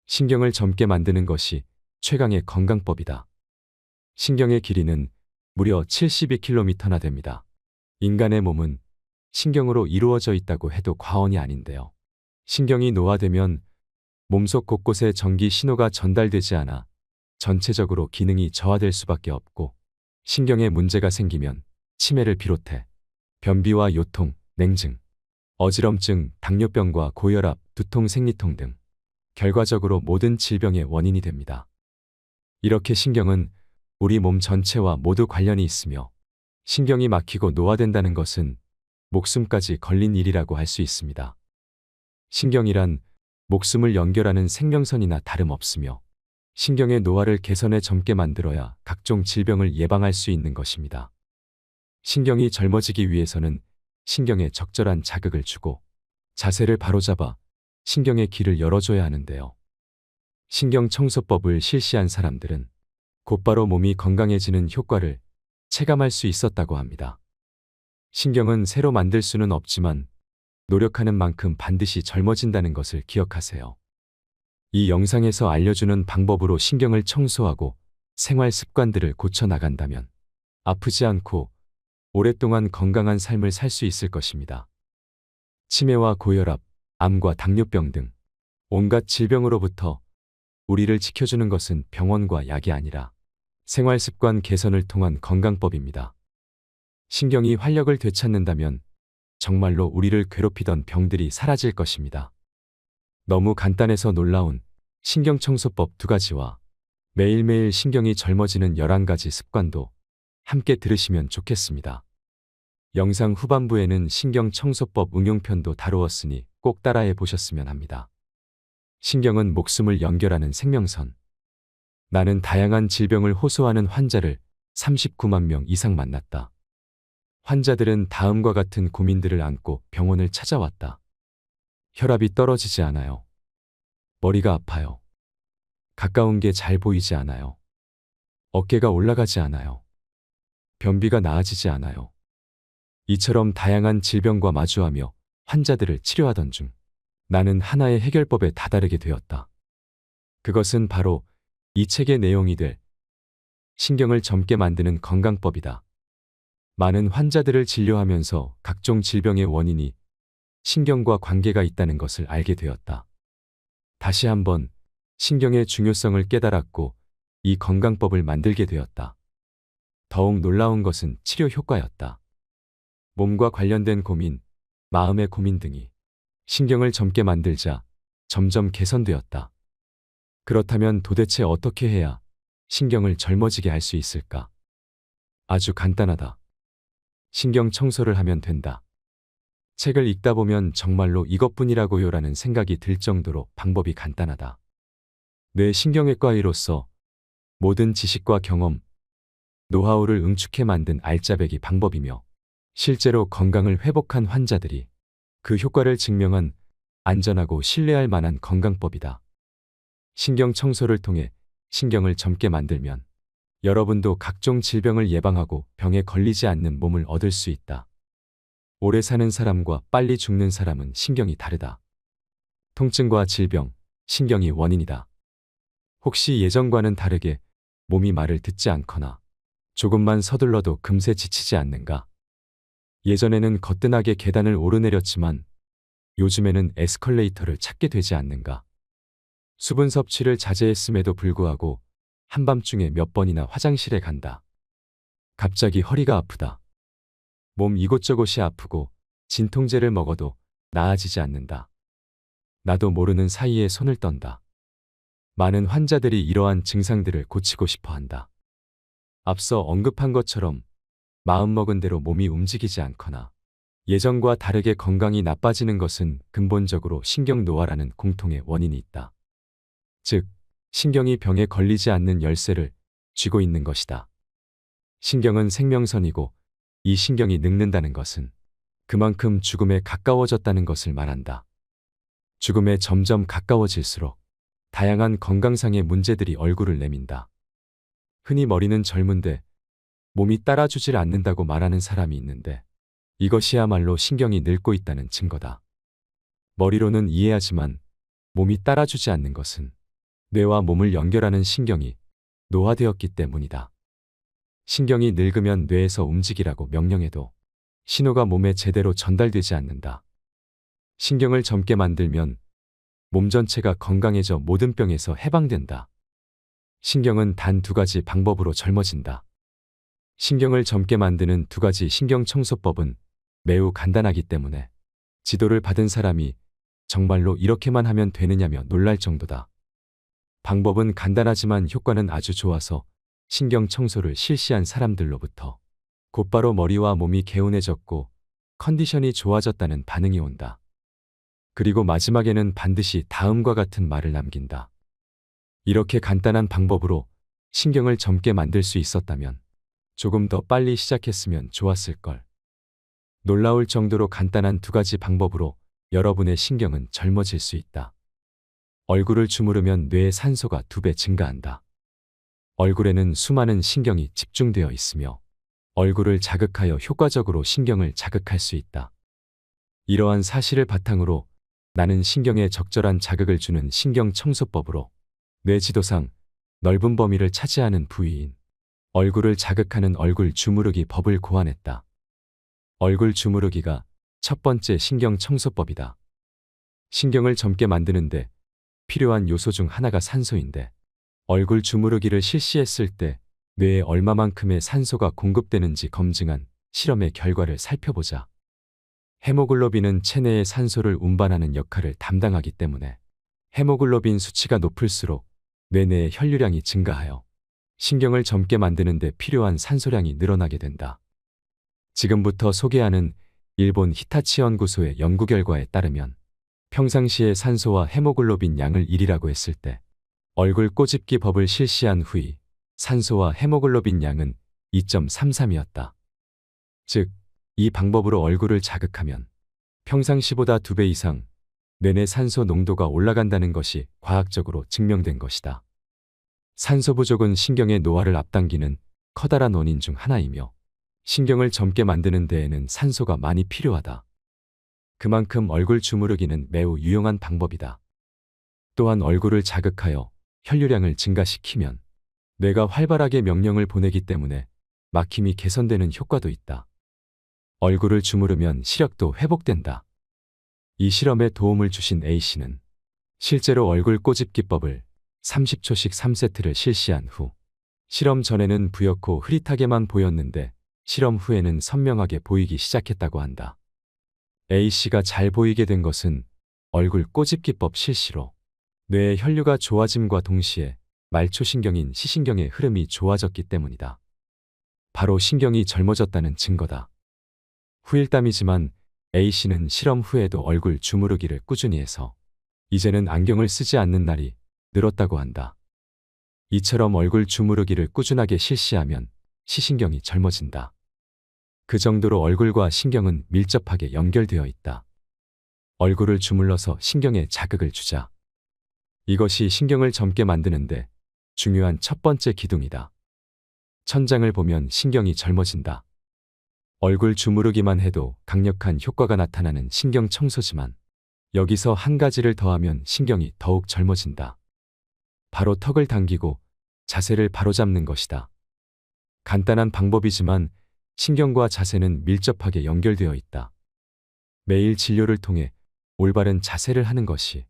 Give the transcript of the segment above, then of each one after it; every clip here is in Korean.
신경을 젊게 만드는 것이 최강의 건강법이다. 신경의 길이는 무려 72km나 됩니다. 인간의 몸은 신경으로 이루어져 있다고 해도 과언이 아닌데요. 신경이 노화되면 몸속 곳곳에 전기 신호가 전달되지 않아 전체적으로 기능이 저하될 수밖에 없고, 신경에 문제가 생기면 치매를 비롯해 변비와 요통, 냉증, 어지럼증, 당뇨병과 고혈압, 두통, 생리통 등 결과적으로 모든 질병의 원인이 됩니다. 이렇게 신경은 우리 몸 전체와 모두 관련이 있으며, 신경이 막히고 노화된다는 것은 목숨까지 걸린 일이라고 할 수 있습니다. 신경이란 목숨을 연결하는 생명선이나 다름없으며, 신경의 노화를 개선해 젊게 만들어야 각종 질병을 예방할 수 있는 것입니다. 신경이 젊어지기 위해서는 신경에 적절한 자극을 주고 자세를 바로잡아 신경의 길을 열어줘야 하는데요. 신경청소법을 실시한 사람들은 곧바로 몸이 건강해지는 효과를 체감할 수 있었다고 합니다. 신경은 새로 만들 수는 없지만 노력하는 만큼 반드시 젊어진다는 것을 기억하세요. 이 영상에서 알려주는 방법으로 신경을 청소하고 생활 습관들을 고쳐나간다면 아프지 않고 오랫동안 건강한 삶을 살 수 있을 것입니다. 치매와 고혈압, 암과 당뇨병 등 온갖 질병으로부터 우리를 지켜주는 것은 병원과 약이 아니라 생활 습관 개선을 통한 건강법입니다. 신경이 활력을 되찾는다면 정말로 우리를 괴롭히던 병들이 사라질 것입니다. 너무 간단해서 놀라운 신경청소법 2가지와 매일매일 신경이 젊어지는 11가지 습관도 함께 들으시면 좋겠습니다. 영상 후반부에는 신경청소법 응용편도 다루었으니 꼭 따라해 보셨으면 합니다. 신경은 목숨을 연결하는 생명선. 나는 다양한 질병을 호소하는 환자를 39만 명 이상 만났다. 환자들은 다음과 같은 고민들을 안고 병원을 찾아왔다. 혈압이 떨어지지 않아요. 머리가 아파요. 가까운 게 잘 보이지 않아요. 어깨가 올라가지 않아요. 변비가 나아지지 않아요. 이처럼 다양한 질병과 마주하며 환자들을 치료하던 중 나는 하나의 해결법에 다다르게 되었다. 그것은 바로 이 책의 내용이 될 신경을 젊게 만드는 건강법이다. 많은 환자들을 진료하면서 각종 질병의 원인이 신경과 관계가 있다는 것을 알게 되었다. 다시 한번 신경의 중요성을 깨달았고 이 건강법을 만들게 되었다. 더욱 놀라운 것은 치료 효과였다. 몸과 관련된 고민, 마음의 고민 등이 신경을 젊게 만들자 점점 개선되었다. 그렇다면 도대체 어떻게 해야 신경을 젊어지게 할 수 있을까? 아주 간단하다. 신경 청소를 하면 된다. 책을 읽다 보면 정말로 이것뿐이라고요라는 생각이 들 정도로 방법이 간단하다. 뇌 신경외과의로서 모든 지식과 경험, 노하우를 응축해 만든 알짜배기 방법이며, 실제로 건강을 회복한 환자들이 그 효과를 증명한 안전하고 신뢰할 만한 건강법이다. 신경 청소를 통해 신경을 젊게 만들면 여러분도 각종 질병을 예방하고 병에 걸리지 않는 몸을 얻을 수 있다. 오래 사는 사람과 빨리 죽는 사람은 신경이 다르다. 통증과 질병, 신경이 원인이다. 혹시 예전과는 다르게 몸이 말을 듣지 않거나 조금만 서둘러도 금세 지치지 않는가? 예전에는 거뜬하게 계단을 오르내렸지만 요즘에는 에스컬레이터를 찾게 되지 않는가? 수분 섭취를 자제했음에도 불구하고 한밤중에 몇 번이나 화장실에 간다. 갑자기 허리가 아프다. 몸 이곳저곳이 아프고 진통제를 먹어도 나아지지 않는다. 나도 모르는 사이에 손을 떤다. 많은 환자들이 이러한 증상들을 고치고 싶어 한다. 앞서 언급한 것처럼 마음먹은 대로 몸이 움직이지 않거나 예전과 다르게 건강이 나빠지는 것은 근본적으로 신경 노화라는 공통의 원인이 있다. 즉, 신경이 병에 걸리지 않는 열쇠를 쥐고 있는 것이다. 신경은 생명선이고 이 신경이 늙는다는 것은 그만큼 죽음에 가까워졌다는 것을 말한다. 죽음에 점점 가까워질수록 다양한 건강상의 문제들이 얼굴을 내민다. 흔히 머리는 젊은데 몸이 따라주질 않는다고 말하는 사람이 있는데 이것이야말로 신경이 늙고 있다는 증거다. 머리로는 이해하지만 몸이 따라주지 않는 것은 뇌와 몸을 연결하는 신경이 노화되었기 때문이다. 신경이 늙으면 뇌에서 움직이라고 명령해도 신호가 몸에 제대로 전달되지 않는다. 신경을 젊게 만들면 몸 전체가 건강해져 모든 병에서 해방된다. 신경은 단 두 가지 방법으로 젊어진다. 신경을 젊게 만드는 두 가지 신경청소법은 매우 간단하기 때문에 지도를 받은 사람이 정말로 이렇게만 하면 되느냐며 놀랄 정도다. 방법은 간단하지만 효과는 아주 좋아서 신경청소를 실시한 사람들로부터 곧바로 머리와 몸이 개운해졌고 컨디션이 좋아졌다는 반응이 온다. 그리고 마지막에는 반드시 다음과 같은 말을 남긴다. 이렇게 간단한 방법으로 신경을 젊게 만들 수 있었다면 조금 더 빨리 시작했으면 좋았을걸. 놀라울 정도로 간단한 두 가지 방법으로 여러분의 신경은 젊어질 수 있다. 얼굴을 주무르면 뇌의 산소가 2배 증가한다. 얼굴에는 수많은 신경이 집중되어 있으며 얼굴을 자극하여 효과적으로 신경을 자극할 수 있다. 이러한 사실을 바탕으로 나는 신경에 적절한 자극을 주는 신경청소법으로 뇌 지도상 넓은 범위를 차지하는 부위인 얼굴을 자극하는 얼굴 주무르기 법을 고안했다. 얼굴 주무르기가 첫 번째 신경청소법이다. 신경을 젊게 만드는데 필요한 요소 중 하나가 산소인데 얼굴 주무르기를 실시했을 때 뇌에 얼마만큼의 산소가 공급되는지 검증한 실험의 결과를 살펴보자. 헤모글로빈은 체내의 산소를 운반하는 역할을 담당하기 때문에 헤모글로빈 수치가 높을수록 뇌 내의 혈류량이 증가하여 신경을 젊게 만드는 데 필요한 산소량이 늘어나게 된다. 지금부터 소개하는 일본 히타치 연구소의 연구 결과에 따르면 평상시에 산소와 헤모글로빈 양을 1이라고 했을 때 얼굴 꼬집기 법을 실시한 후에 산소와 헤모글로빈 양은 2.33이었다. 즉, 이 방법으로 얼굴을 자극하면 평상시보다 2배 이상 뇌내 산소 농도가 올라간다는 것이 과학적으로 증명된 것이다. 산소 부족은 신경의 노화를 앞당기는 커다란 원인 중 하나이며 신경을 젊게 만드는 데에는 산소가 많이 필요하다. 그만큼 얼굴 주무르기는 매우 유용한 방법이다. 또한 얼굴을 자극하여 혈류량을 증가시키면 뇌가 활발하게 명령을 보내기 때문에 막힘이 개선되는 효과도 있다. 얼굴을 주무르면 시력도 회복된다. 이 실험에 도움을 주신 A씨는 실제로 얼굴 꼬집기법을 30초씩 3세트를 실시한 후 실험 전에는 부옇고 흐릿하게만 보였는데 실험 후에는 선명하게 보이기 시작했다고 한다. A씨가 잘 보이게 된 것은 얼굴 꼬집기법 실시로 뇌의 혈류가 좋아짐과 동시에 말초신경인 시신경의 흐름이 좋아졌기 때문이다. 바로 신경이 젊어졌다는 증거다. 후일담이지만 A씨는 실험 후에도 얼굴 주무르기를 꾸준히 해서 이제는 안경을 쓰지 않는 날이 늘었다고 한다. 이처럼 얼굴 주무르기를 꾸준하게 실시하면 시신경이 젊어진다. 그 정도로 얼굴과 신경은 밀접하게 연결되어 있다. 얼굴을 주물러서 신경에 자극을 주자. 이것이 신경을 젊게 만드는데 중요한 첫 번째 기둥이다. 천장을 보면 신경이 젊어진다. 얼굴 주무르기만 해도 강력한 효과가 나타나는 신경 청소지만 여기서 한 가지를 더하면 신경이 더욱 젊어진다. 바로 턱을 당기고 자세를 바로잡는 것이다. 간단한 방법이지만 신경과 자세는 밀접하게 연결되어 있다. 매일 진료를 통해 올바른 자세를 하는 것이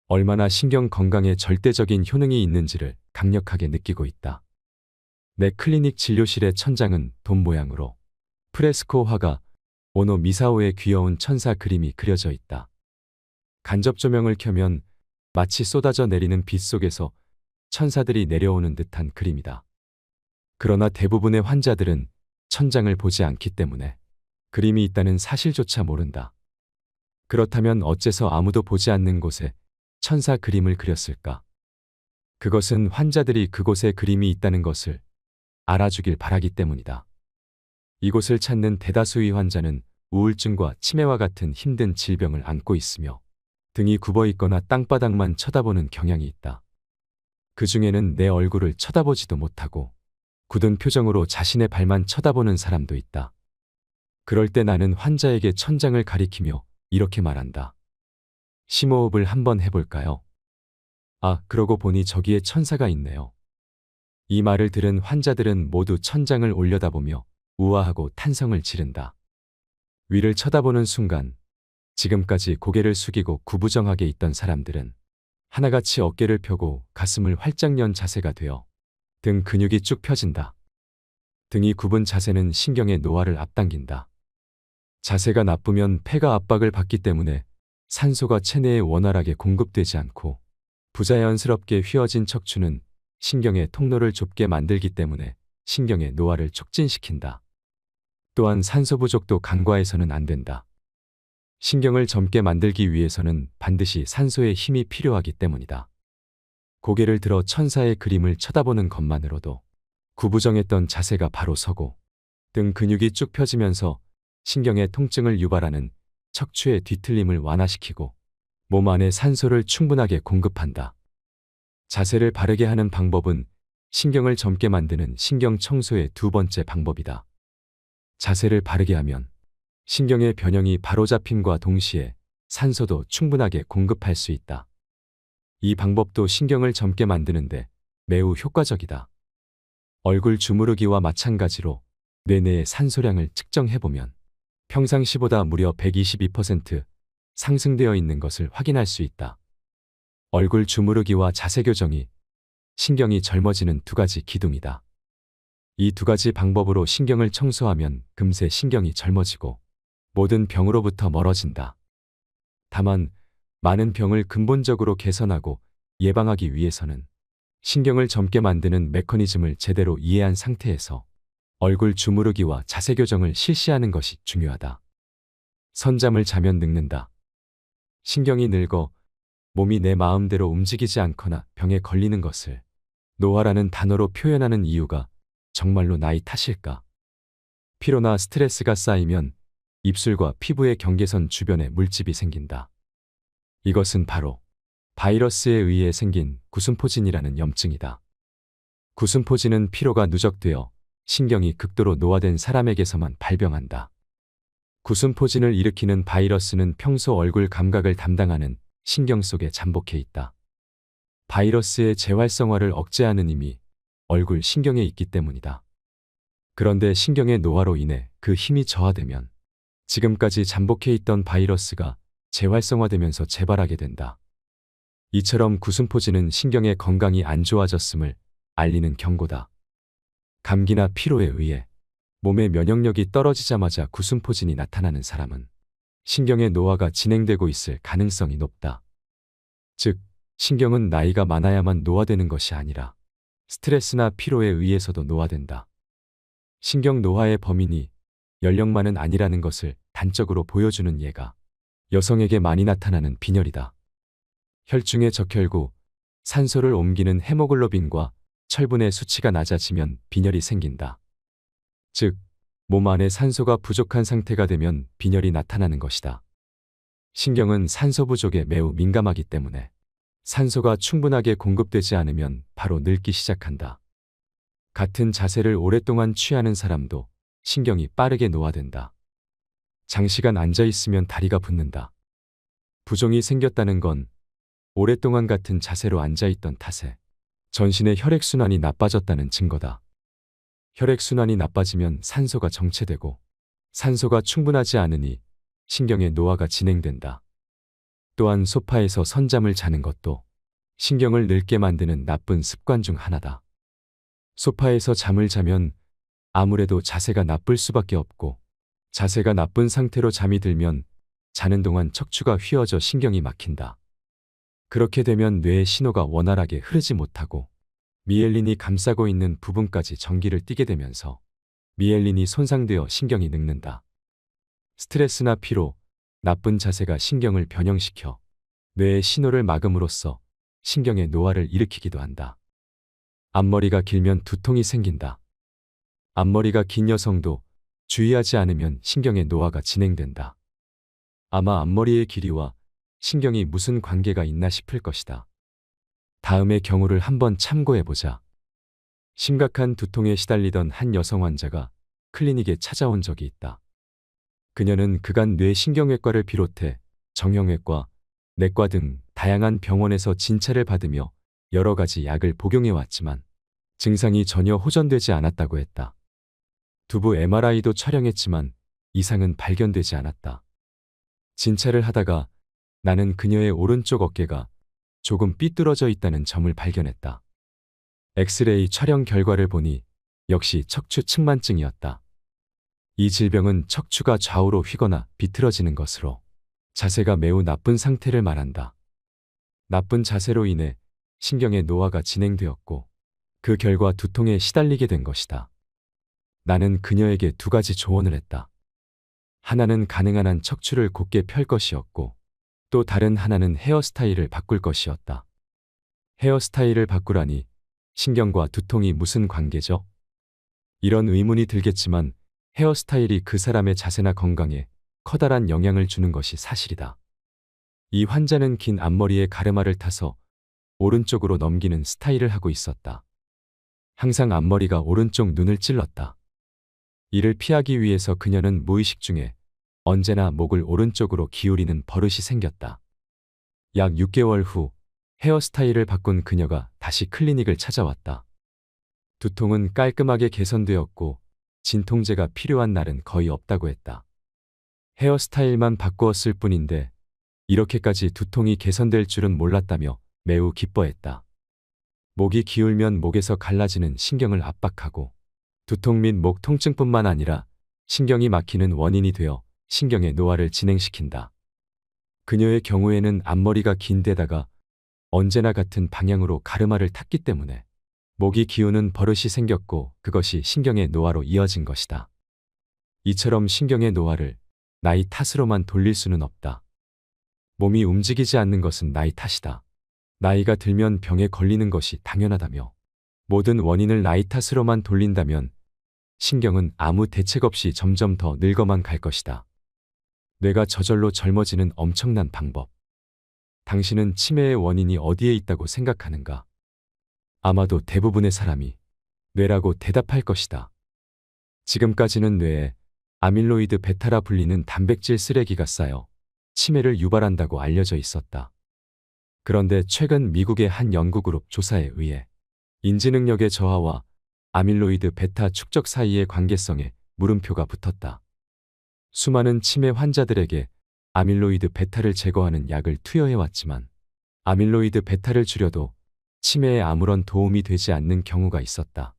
얼마나 신경 건강에 절대적인 효능이 있는지를 강력하게 느끼고 있다. 내 클리닉 진료실의 천장은 돔 모양으로 프레스코 화가 오노 미사오의 귀여운 천사 그림이 그려져 있다. 간접 조명을 켜면 마치 쏟아져 내리는 빛 속에서 천사들이 내려오는 듯한 그림이다. 그러나 대부분의 환자들은 천장을 보지 않기 때문에 그림이 있다는 사실조차 모른다. 그렇다면 어째서 아무도 보지 않는 곳에 천사 그림을 그렸을까? 그것은 환자들이 그곳에 그림이 있다는 것을 알아주길 바라기 때문이다. 이곳을 찾는 대다수의 환자는 우울증과 치매와 같은 힘든 질병을 앓고 있으며 등이 굽어 있거나 땅바닥만 쳐다보는 경향이 있다. 그 중에는 내 얼굴을 쳐다보지도 못하고 굳은 표정으로 자신의 발만 쳐다보는 사람도 있다. 그럴 때 나는 환자에게 천장을 가리키며 이렇게 말한다. 심호흡을 한번 해볼까요? 아, 그러고 보니 저기에 천사가 있네요. 이 말을 들은 환자들은 모두 천장을 올려다보며 우아하고 탄성을 지른다. 위를 쳐다보는 순간 지금까지 고개를 숙이고 구부정하게 있던 사람들은 하나같이 어깨를 펴고 가슴을 활짝 연 자세가 되어 등 근육이 쭉 펴진다. 등이 굽은 자세는 신경의 노화를 앞당긴다. 자세가 나쁘면 폐가 압박을 받기 때문에 산소가 체내에 원활하게 공급되지 않고 부자연스럽게 휘어진 척추는 신경의 통로를 좁게 만들기 때문에 신경의 노화를 촉진시킨다. 또한 산소 부족도 간과해서는 안 된다. 신경을 젊게 만들기 위해서는 반드시 산소의 힘이 필요하기 때문이다. 고개를 들어 천사의 그림을 쳐다보는 것만으로도 구부정했던 자세가 바로 서고 등 근육이 쭉 펴지면서 신경의 통증을 유발하는 척추의 뒤틀림을 완화시키고 몸 안에 산소를 충분하게 공급한다. 자세를 바르게 하는 방법은 신경을 젊게 만드는 신경 청소의 두 번째 방법이다. 자세를 바르게 하면 신경의 변형이 바로잡힘과 동시에 산소도 충분하게 공급할 수 있다. 이 방법도 신경을 젊게 만드는데 매우 효과적이다. 얼굴 주무르기와 마찬가지로 뇌내의 산소량을 측정해보면 평상시보다 무려 122% 상승되어 있는 것을 확인할 수 있다. 얼굴 주무르기와 자세 교정이 신경이 젊어지는 두 가지 기둥이다. 이 두 가지 방법으로 신경을 청소하면 금세 신경이 젊어지고 모든 병으로부터 멀어진다. 다만 많은 병을 근본적으로 개선하고 예방하기 위해서는 신경을 젊게 만드는 메커니즘을 제대로 이해한 상태에서 얼굴 주무르기와 자세 교정을 실시하는 것이 중요하다. 선잠을 자면 늙는다. 신경이 늙어 몸이 내 마음대로 움직이지 않거나 병에 걸리는 것을 노화라는 단어로 표현하는 이유가 정말로 나이 탓일까? 피로나 스트레스가 쌓이면 입술과 피부의 경계선 주변에 물집이 생긴다. 이것은 바로 바이러스에 의해 생긴 구순포진이라는 염증이다. 구순포진은 피로가 누적되어 신경이 극도로 노화된 사람에게서만 발병한다. 구순포진을 일으키는 바이러스는 평소 얼굴 감각을 담당하는 신경 속에 잠복해 있다. 바이러스의 재활성화를 억제하는 힘이 얼굴 신경에 있기 때문이다. 그런데 신경의 노화로 인해 그 힘이 저하되면 지금까지 잠복해 있던 바이러스가 재활성화되면서 재발하게 된다. 이처럼 구순포진은 신경의 건강이 안 좋아졌음을 알리는 경고다. 감기나 피로에 의해 몸의 면역력이 떨어지자마자 구순포진이 나타나는 사람은 신경의 노화가 진행되고 있을 가능성이 높다. 즉, 신경은 나이가 많아야만 노화되는 것이 아니라 스트레스나 피로에 의해서도 노화된다. 신경 노화의 범인이 연령만은 아니라는 것을 단적으로 보여주는 예가 여성에게 많이 나타나는 빈혈이다. 혈중의 적혈구, 산소를 옮기는 헤모글로빈과 철분의 수치가 낮아지면 빈혈이 생긴다. 즉, 몸 안에 산소가 부족한 상태가 되면 빈혈이 나타나는 것이다. 신경은 산소 부족에 매우 민감하기 때문에 산소가 충분하게 공급되지 않으면 바로 늙기 시작한다. 같은 자세를 오랫동안 취하는 사람도 신경이 빠르게 노화된다. 장시간 앉아 있으면 다리가 붓는다. 부종이 생겼다는 건 오랫동안 같은 자세로 앉아 있던 탓에 전신의 혈액순환이 나빠졌다는 증거다. 혈액순환이 나빠지면 산소가 정체되고 산소가 충분하지 않으니 신경의 노화가 진행된다. 또한 소파에서 선잠을 자는 것도 신경을 늙게 만드는 나쁜 습관 중 하나다. 소파에서 잠을 자면 아무래도 자세가 나쁠 수밖에 없고 자세가 나쁜 상태로 잠이 들면 자는 동안 척추가 휘어져 신경이 막힌다. 그렇게 되면 뇌의 신호가 원활하게 흐르지 못하고 미엘린이 감싸고 있는 부분까지 전기를 띠게 되면서 미엘린이 손상되어 신경이 늙는다. 스트레스나 피로, 나쁜 자세가 신경을 변형시켜 뇌의 신호를 막음으로써 신경의 노화를 일으키기도 한다. 앞머리가 길면 두통이 생긴다. 앞머리가 긴 여성도 주의하지 않으면 신경의 노화가 진행된다. 아마 앞머리의 길이와 신경이 무슨 관계가 있나 싶을 것이다. 다음의 경우를 한번 참고해보자. 심각한 두통에 시달리던 한 여성 환자가 클리닉에 찾아온 적이 있다. 그녀는 그간 뇌신경외과를 비롯해 정형외과, 내과 등 다양한 병원에서 진찰을 받으며 여러 가지 약을 복용해 왔지만 증상이 전혀 호전되지 않았다고 했다. 두부 MRI도 촬영했지만 이상은 발견되지 않았다. 진찰을 하다가 나는 그녀의 오른쪽 어깨가 조금 삐뚤어져 있다는 점을 발견했다. 엑스레이 촬영 결과를 보니 역시 척추 측만증이었다. 이 질병은 척추가 좌우로 휘거나 비틀어지는 것으로 자세가 매우 나쁜 상태를 말한다. 나쁜 자세로 인해 신경의 노화가 진행되었고 그 결과 두통에 시달리게 된 것이다. 나는 그녀에게 두 가지 조언을 했다. 하나는 가능한 한 척추를 곧게 펼 것이었고 또 다른 하나는 헤어스타일을 바꿀 것이었다. 헤어스타일을 바꾸라니 신경과 두통이 무슨 관계죠? 이런 의문이 들겠지만 헤어스타일이 그 사람의 자세나 건강에 커다란 영향을 주는 것이 사실이다. 이 환자는 긴 앞머리에 가르마를 타서 오른쪽으로 넘기는 스타일을 하고 있었다. 항상 앞머리가 오른쪽 눈을 찔렀다. 이를 피하기 위해서 그녀는 무의식 중에 언제나 목을 오른쪽으로 기울이는 버릇이 생겼다. 약 6개월 후 헤어스타일을 바꾼 그녀가 다시 클리닉을 찾아왔다. 두통은 깔끔하게 개선되었고 진통제가 필요한 날은 거의 없다고 했다. 헤어스타일만 바꾸었을 뿐인데 이렇게까지 두통이 개선될 줄은 몰랐다며 매우 기뻐했다. 목이 기울면 목에서 갈라지는 신경을 압박하고 두통 및 목 통증뿐만 아니라 신경이 막히는 원인이 되어 신경의 노화를 진행시킨다. 그녀의 경우에는 앞머리가 긴 데다가 언제나 같은 방향으로 가르마를 탔기 때문에 목이 기우는 버릇이 생겼고 그것이 신경의 노화로 이어진 것이다. 이처럼 신경의 노화를 나이 탓으로만 돌릴 수는 없다. 몸이 움직이지 않는 것은 나이 탓이다. 나이가 들면 병에 걸리는 것이 당연하다며 모든 원인을 나이 탓으로만 돌린다면 신경은 아무 대책 없이 점점 더 늙어만 갈 것이다. 뇌가 저절로 젊어지는 엄청난 방법. 당신은 치매의 원인이 어디에 있다고 생각하는가? 아마도 대부분의 사람이 뇌라고 대답할 것이다. 지금까지는 뇌에 아밀로이드 베타라 불리는 단백질 쓰레기가 쌓여 치매를 유발한다고 알려져 있었다. 그런데 최근 미국의 한 연구그룹 조사에 의해 인지능력의 저하와 아밀로이드 베타 축적 사이의 관계성에 물음표가 붙었다. 수많은 치매 환자들에게 아밀로이드 베타를 제거하는 약을 투여해왔지만 아밀로이드 베타를 줄여도 치매에 아무런 도움이 되지 않는 경우가 있었다.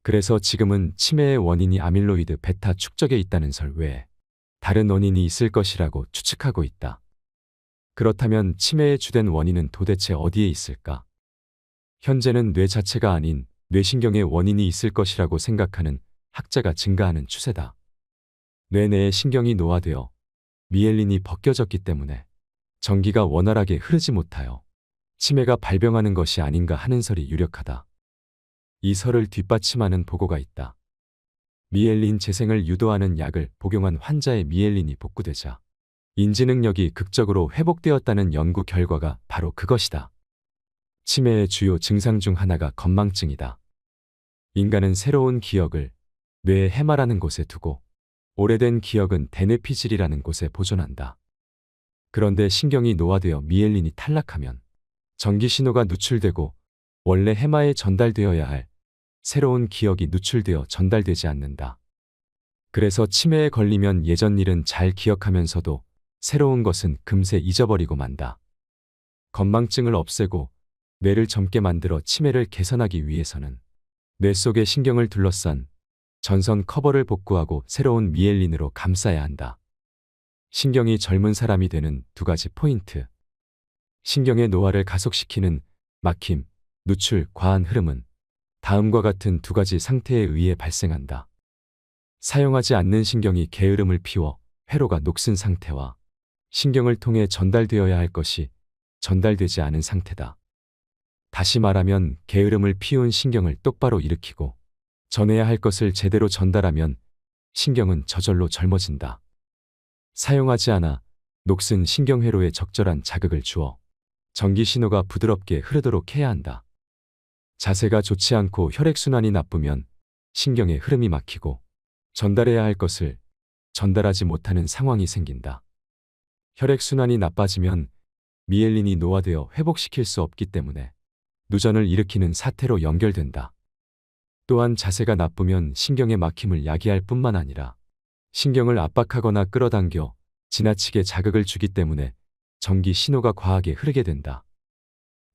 그래서 지금은 치매의 원인이 아밀로이드 베타 축적에 있다는 설 외에 다른 원인이 있을 것이라고 추측하고 있다. 그렇다면 치매의 주된 원인은 도대체 어디에 있을까? 현재는 뇌 자체가 아닌 뇌신경의 원인이 있을 것이라고 생각하는 학자가 증가하는 추세다. 뇌 내의 신경이 노화되어 미엘린이 벗겨졌기 때문에 전기가 원활하게 흐르지 못하여 치매가 발병하는 것이 아닌가 하는 설이 유력하다. 이 설을 뒷받침하는 보고가 있다. 미엘린 재생을 유도하는 약을 복용한 환자의 미엘린이 복구되자 인지능력이 극적으로 회복되었다는 연구 결과가 바로 그것이다. 치매의 주요 증상 중 하나가 건망증이다. 인간은 새로운 기억을 뇌의 해마라는 곳에 두고 오래된 기억은 대뇌피질이라는 곳에 보존한다. 그런데 신경이 노화되어 미엘린이 탈락하면 전기 신호가 누출되고 원래 해마에 전달되어야 할 새로운 기억이 누출되어 전달되지 않는다. 그래서 치매에 걸리면 예전 일은 잘 기억하면서도 새로운 것은 금세 잊어버리고 만다. 건망증을 없애고 뇌를 젊게 만들어 치매를 개선하기 위해서는 뇌 속의 신경을 둘러싼 전선 커버를 복구하고 새로운 미엘린으로 감싸야 한다. 신경이 젊은 사람이 되는 두 가지 포인트. 신경의 노화를 가속시키는 막힘, 누출, 과한 흐름은 다음과 같은 두 가지 상태에 의해 발생한다. 사용하지 않는 신경이 게으름을 피워 회로가 녹슨 상태와 신경을 통해 전달되어야 할 것이 전달되지 않은 상태다. 다시 말하면 게으름을 피운 신경을 똑바로 일으키고 전해야 할 것을 제대로 전달하면 신경은 저절로 젊어진다. 사용하지 않아 녹슨 신경회로에 적절한 자극을 주어 전기 신호가 부드럽게 흐르도록 해야 한다. 자세가 좋지 않고 혈액순환이 나쁘면 신경의 흐름이 막히고 전달해야 할 것을 전달하지 못하는 상황이 생긴다. 혈액순환이 나빠지면 미엘린이 노화되어 회복시킬 수 없기 때문에 누전을 일으키는 사태로 연결된다. 또한 자세가 나쁘면 신경의 막힘을 야기할 뿐만 아니라 신경을 압박하거나 끌어당겨 지나치게 자극을 주기 때문에 전기 신호가 과하게 흐르게 된다.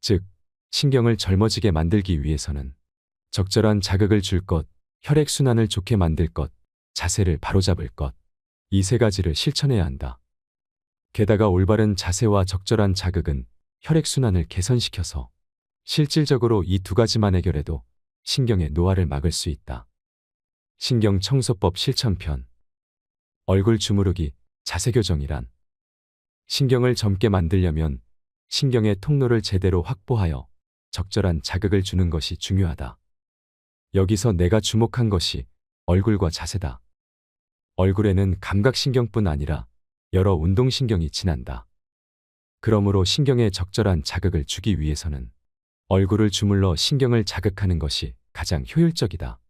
즉, 신경을 젊어지게 만들기 위해서는 적절한 자극을 줄 것, 혈액순환을 좋게 만들 것, 자세를 바로잡을 것, 이 세 가지를 실천해야 한다. 게다가 올바른 자세와 적절한 자극은 혈액순환을 개선시켜서 실질적으로 이 두 가지만 해결해도 신경의 노화를 막을 수 있다. 신경청소법 실천편. 얼굴 주무르기, 자세 교정이란 신경을 젊게 만들려면 신경의 통로를 제대로 확보하여 적절한 자극을 주는 것이 중요하다. 여기서 내가 주목한 것이 얼굴과 자세다. 얼굴에는 감각신경뿐 아니라 여러 운동신경이 지난다. 그러므로 신경에 적절한 자극을 주기 위해서는 얼굴을 주물러 신경을 자극하는 것이 가장 효율적이다.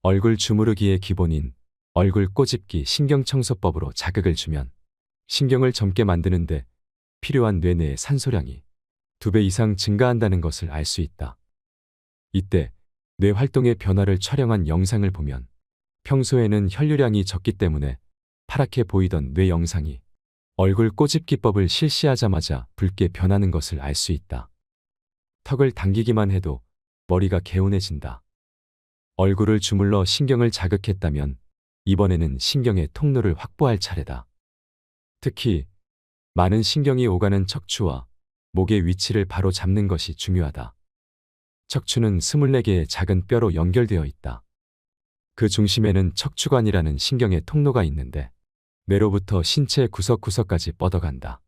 얼굴 주무르기의 기본인 얼굴 꼬집기 신경청소법으로 자극을 주면 신경을 젊게 만드는데 필요한 뇌내의 산소량이 2배 이상 증가한다는 것을 알 수 있다. 이때 뇌 활동의 변화를 촬영한 영상을 보면 평소에는 혈류량이 적기 때문에 파랗게 보이던 뇌 영상이 얼굴 꼬집기법을 실시하자마자 붉게 변하는 것을 알 수 있다. 턱을 당기기만 해도 머리가 개운해진다. 얼굴을 주물러 신경을 자극했다면 이번에는 신경의 통로를 확보할 차례다. 특히 많은 신경이 오가는 척추와 목의 위치를 바로 잡는 것이 중요하다. 척추는 24개의 작은 뼈로 연결되어 있다. 그 중심에는 척추관이라는 신경의 통로가 있는데 뇌로부터 신체 구석구석까지 뻗어간다.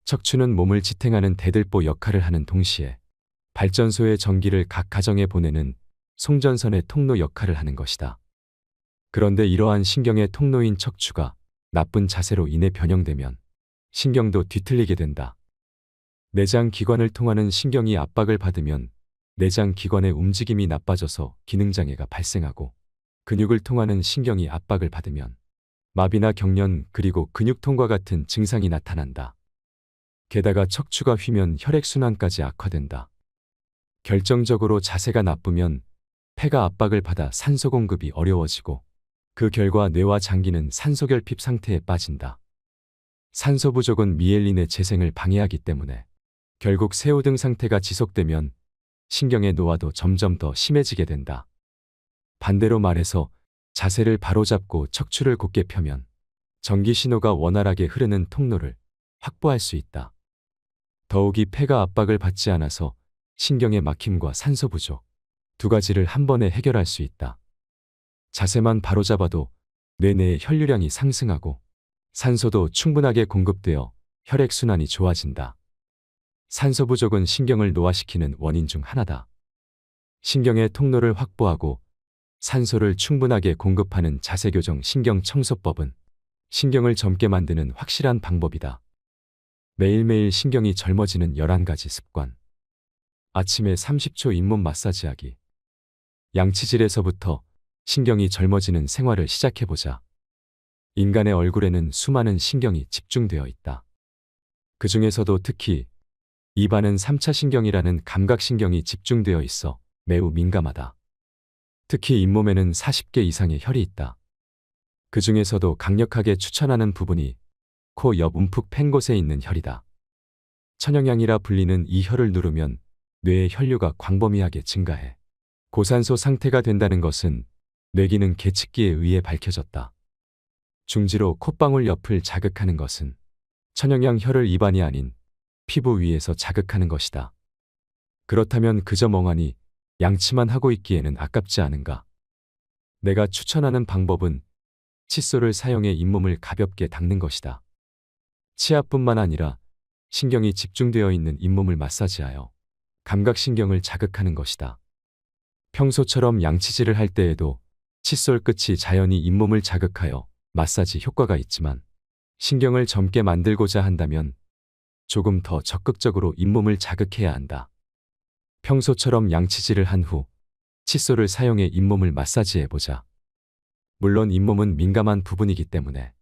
척추는 몸을 지탱하는 대들보 역할을 하는 동시에 발전소의 전기를 각 가정에 보내는 송전선의 통로 역할을 하는 것이다. 그런데 이러한 신경의 통로인 척추가 나쁜 자세로 인해 변형되면 신경도 뒤틀리게 된다. 내장 기관을 통하는 신경이 압박을 받으면 내장 기관의 움직임이 나빠져서 기능장애가 발생하고 근육을 통하는 신경이 압박을 받으면 마비나 경련 그리고 근육통과 같은 증상이 나타난다. 게다가 척추가 휘면 혈액순환까지 악화된다. 결정적으로 자세가 나쁘면 폐가 압박을 받아 산소 공급이 어려워지고 그 결과 뇌와 장기는 산소결핍 상태에 빠진다. 산소 부족은 미엘린의 재생을 방해하기 때문에 결국 새우등 상태가 지속되면 신경의 노화도 점점 더 심해지게 된다. 반대로 말해서 자세를 바로잡고 척추를 곧게 펴면 전기 신호가 원활하게 흐르는 통로를 확보할 수 있다. 더욱이 폐가 압박을 받지 않아서 신경의 막힘과 산소 부족 두 가지를 한 번에 해결할 수 있다. 자세만 바로잡아도 뇌내의 혈류량이 상승하고 산소도 충분하게 공급되어 혈액순환이 좋아진다. 산소 부족은 신경을 노화시키는 원인 중 하나다. 신경의 통로를 확보하고 산소를 충분하게 공급하는 자세교정 신경청소법은 신경을 젊게 만드는 확실한 방법이다. 매일매일 신경이 젊어지는 11가지 습관. 아침에 30초 잇몸 마사지하기. 양치질에서부터 신경이 젊어지는 생활을 시작해보자. 인간의 얼굴에는 수많은 신경이 집중되어 있다. 그 중에서도 특히 입안은 3차 신경이라는 감각신경이 집중되어 있어 매우 민감하다. 특히 잇몸에는 40개 이상의 혈이 있다. 그 중에서도 강력하게 추천하는 부분이 코 옆 움푹 팬 곳에 있는 혈이다. 천영향이라 불리는 이 혈을 누르면 뇌의 혈류가 광범위하게 증가해 고산소 상태가 된다는 것은 뇌기능 계측기에 의해 밝혀졌다. 중지로 콧방울 옆을 자극하는 것은 천영향 혈을 입안이 아닌 피부 위에서 자극하는 것이다. 그렇다면 그저 멍하니 양치만 하고 있기에는 아깝지 않은가? 내가 추천하는 방법은 칫솔을 사용해 잇몸을 가볍게 닦는 것이다. 치아뿐만 아니라 신경이 집중되어 있는 잇몸을 마사지하여 감각신경을 자극하는 것이다. 평소처럼 양치질을 할 때에도 칫솔 끝이 자연히 잇몸을 자극하여 마사지 효과가 있지만 신경을 젊게 만들고자 한다면 조금 더 적극적으로 잇몸을 자극해야 한다. 평소처럼 양치질을 한 후 칫솔을 사용해 잇몸을 마사지해보자. 물론 잇몸은 민감한 부분이기 때문에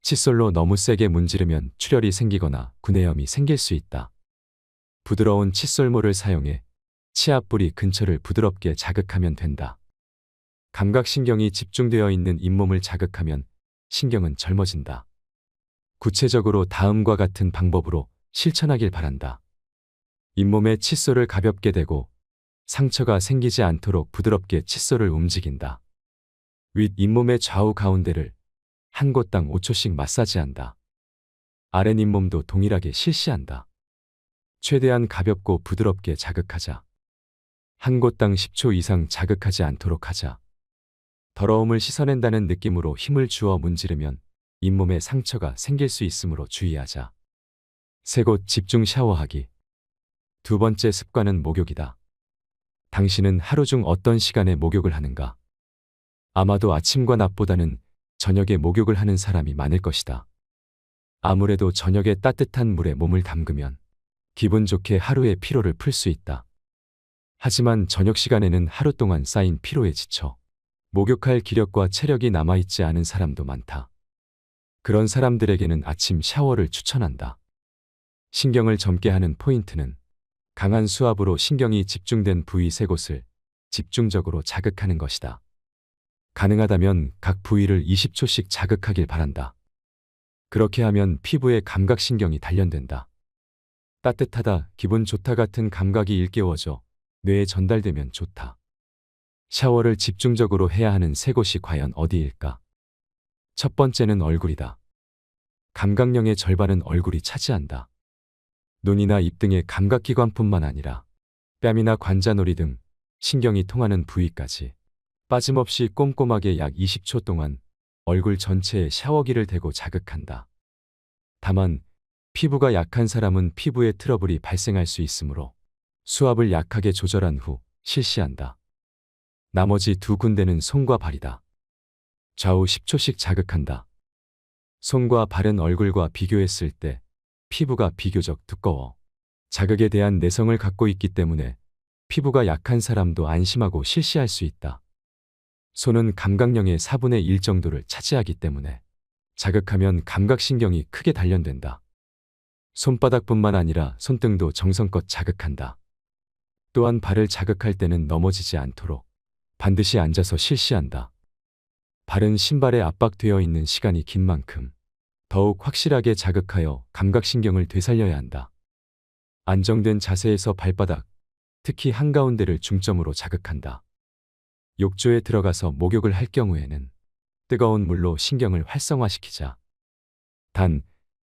칫솔로 너무 세게 문지르면 출혈이 생기거나 구내염이 생길 수 있다. 부드러운 칫솔모를 사용해 치아 뿌리 근처를 부드럽게 자극하면 된다. 감각신경이 집중되어 있는 잇몸을 자극하면 신경은 젊어진다. 구체적으로 다음과 같은 방법으로 실천하길 바란다. 잇몸에 칫솔을 가볍게 대고 상처가 생기지 않도록 부드럽게 칫솔을 움직인다. 윗 잇몸의 좌우 가운데를 한 곳당 5초씩 마사지한다. 아랫 잇몸도 동일하게 실시한다. 최대한 가볍고 부드럽게 자극하자. 한 곳당 10초 이상 자극하지 않도록 하자. 더러움을 씻어낸다는 느낌으로 힘을 주어 문지르면 잇몸에 상처가 생길 수 있으므로 주의하자. 세 곳 집중 샤워하기. 두 번째 습관은 목욕이다. 당신은 하루 중 어떤 시간에 목욕을 하는가? 아마도 아침과 낮보다는 저녁에 목욕을 하는 사람이 많을 것이다. 아무래도 저녁에 따뜻한 물에 몸을 담그면 기분 좋게 하루의 피로를 풀 수 있다. 하지만 저녁 시간에는 하루 동안 쌓인 피로에 지쳐 목욕할 기력과 체력이 남아있지 않은 사람도 많다. 그런 사람들에게는 아침 샤워를 추천한다. 신경을 젊게 하는 포인트는 강한 수압으로 신경이 집중된 부위 세 곳을 집중적으로 자극하는 것이다. 가능하다면 각 부위를 20초씩 자극하길 바란다. 그렇게 하면 피부에 감각신경이 단련된다. 따뜻하다, 기분 좋다 같은 감각이 일깨워져 뇌에 전달되면 좋다. 샤워를 집중적으로 해야 하는 세 곳이 과연 어디일까? 첫 번째는 얼굴이다. 감각령의 절반은 얼굴이 차지한다. 눈이나 입 등의 감각기관뿐만 아니라 뺨이나 관자놀이 등 신경이 통하는 부위까지 빠짐없이 꼼꼼하게 약 20초 동안 얼굴 전체에 샤워기를 대고 자극한다. 다만 피부가 약한 사람은 피부에 트러블이 발생할 수 있으므로 수압을 약하게 조절한 후 실시한다. 나머지 두 군데는 손과 발이다. 좌우 10초씩 자극한다. 손과 발은 얼굴과 비교했을 때 피부가 비교적 두꺼워 자극에 대한 내성을 갖고 있기 때문에 피부가 약한 사람도 안심하고 실시할 수 있다. 손은 감각령의 4분의 1 정도를 차지하기 때문에 자극하면 감각신경이 크게 단련된다. 손바닥뿐만 아니라 손등도 정성껏 자극한다. 또한 발을 자극할 때는 넘어지지 않도록 반드시 앉아서 실시한다. 발은 신발에 압박되어 있는 시간이 긴 만큼 더욱 확실하게 자극하여 감각신경을 되살려야 한다. 안정된 자세에서 발바닥, 특히 한가운데를 중점으로 자극한다. 욕조에 들어가서 목욕을 할 경우에는 뜨거운 물로 신경을 활성화시키자. 단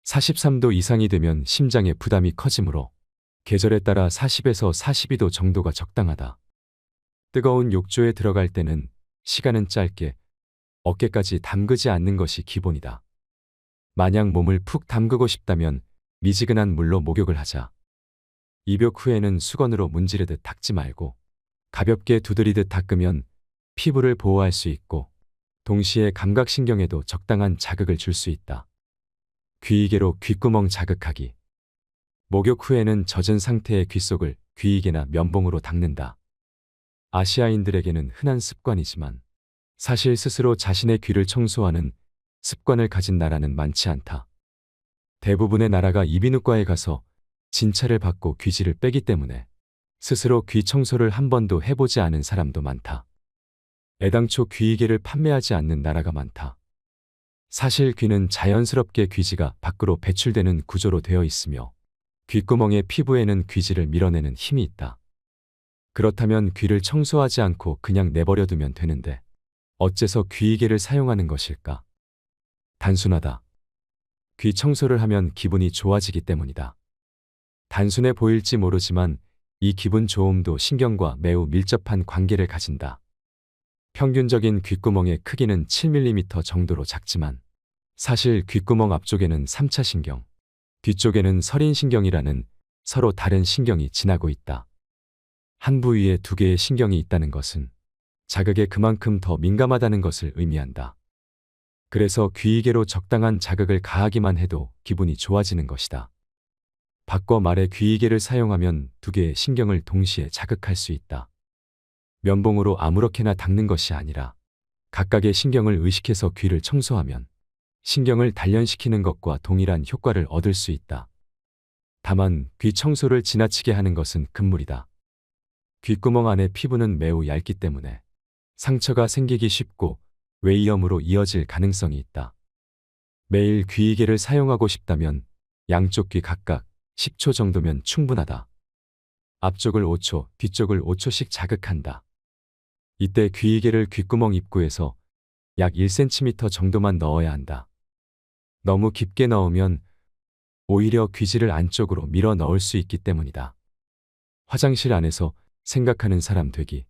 43도 이상이 되면 심장의 부담이 커지므로 계절에 따라 40에서 42도 정도가 적당하다. 뜨거운 욕조에 들어갈 때는 시간은 짧게 어깨까지 담그지 않는 것이 기본이다. 만약 몸을 푹 담그고 싶다면 미지근한 물로 목욕을 하자. 입욕 후에는 수건으로 문지르듯 닦지 말고 가볍게 두드리듯 닦으면 피부를 보호할 수 있고 동시에 감각신경에도 적당한 자극을 줄 수 있다. 귀이개로 귓구멍 자극하기. 목욕 후에는 젖은 상태의 귓속을 귀이개나 면봉으로 닦는다. 아시아인들에게는 흔한 습관이지만 사실 스스로 자신의 귀를 청소하는 습관을 가진 나라는 많지 않다. 대부분의 나라가 이비인후과에 가서 진찰을 받고 귀지를 빼기 때문에 스스로 귀 청소를 한 번도 해보지 않은 사람도 많다. 애당초 귀이개를 판매하지 않는 나라가 많다. 사실 귀는 자연스럽게 귀지가 밖으로 배출되는 구조로 되어 있으며 귓구멍의 피부에는 귀지를 밀어내는 힘이 있다. 그렇다면 귀를 청소하지 않고 그냥 내버려 두면 되는데 어째서 귀이개를 사용하는 것일까? 단순하다. 귀 청소를 하면 기분이 좋아지기 때문이다. 단순해 보일지 모르지만 이 기분 좋음도 신경과 매우 밀접한 관계를 가진다. 평균적인 귓구멍의 크기는 7mm 정도로 작지만 사실 귓구멍 앞쪽에는 3차 신경, 뒤쪽에는 설인신경이라는 서로 다른 신경이 지나고 있다. 한 부위에 두 개의 신경이 있다는 것은 자극에 그만큼 더 민감하다는 것을 의미한다. 그래서 귀이개로 적당한 자극을 가하기만 해도 기분이 좋아지는 것이다. 바꿔 말해 귀이개를 사용하면 두 개의 신경을 동시에 자극할 수 있다. 면봉으로 아무렇게나 닦는 것이 아니라 각각의 신경을 의식해서 귀를 청소하면 신경을 단련시키는 것과 동일한 효과를 얻을 수 있다. 다만 귀 청소를 지나치게 하는 것은 금물이다. 귓구멍 안의 피부는 매우 얇기 때문에 상처가 생기기 쉽고 외이염으로 이어질 가능성이 있다. 매일 귀이개를 사용하고 싶다면 양쪽 귀 각각 10초 정도면 충분하다. 앞쪽을 5초, 뒤쪽을 5초씩 자극한다. 이때 귀이개를 귓구멍 입구에서 약 1cm 정도만 넣어야 한다. 너무 깊게 넣으면 오히려 귀지를 안쪽으로 밀어 넣을 수 있기 때문이다. 화장실 안에서 생각하는 사람 되기.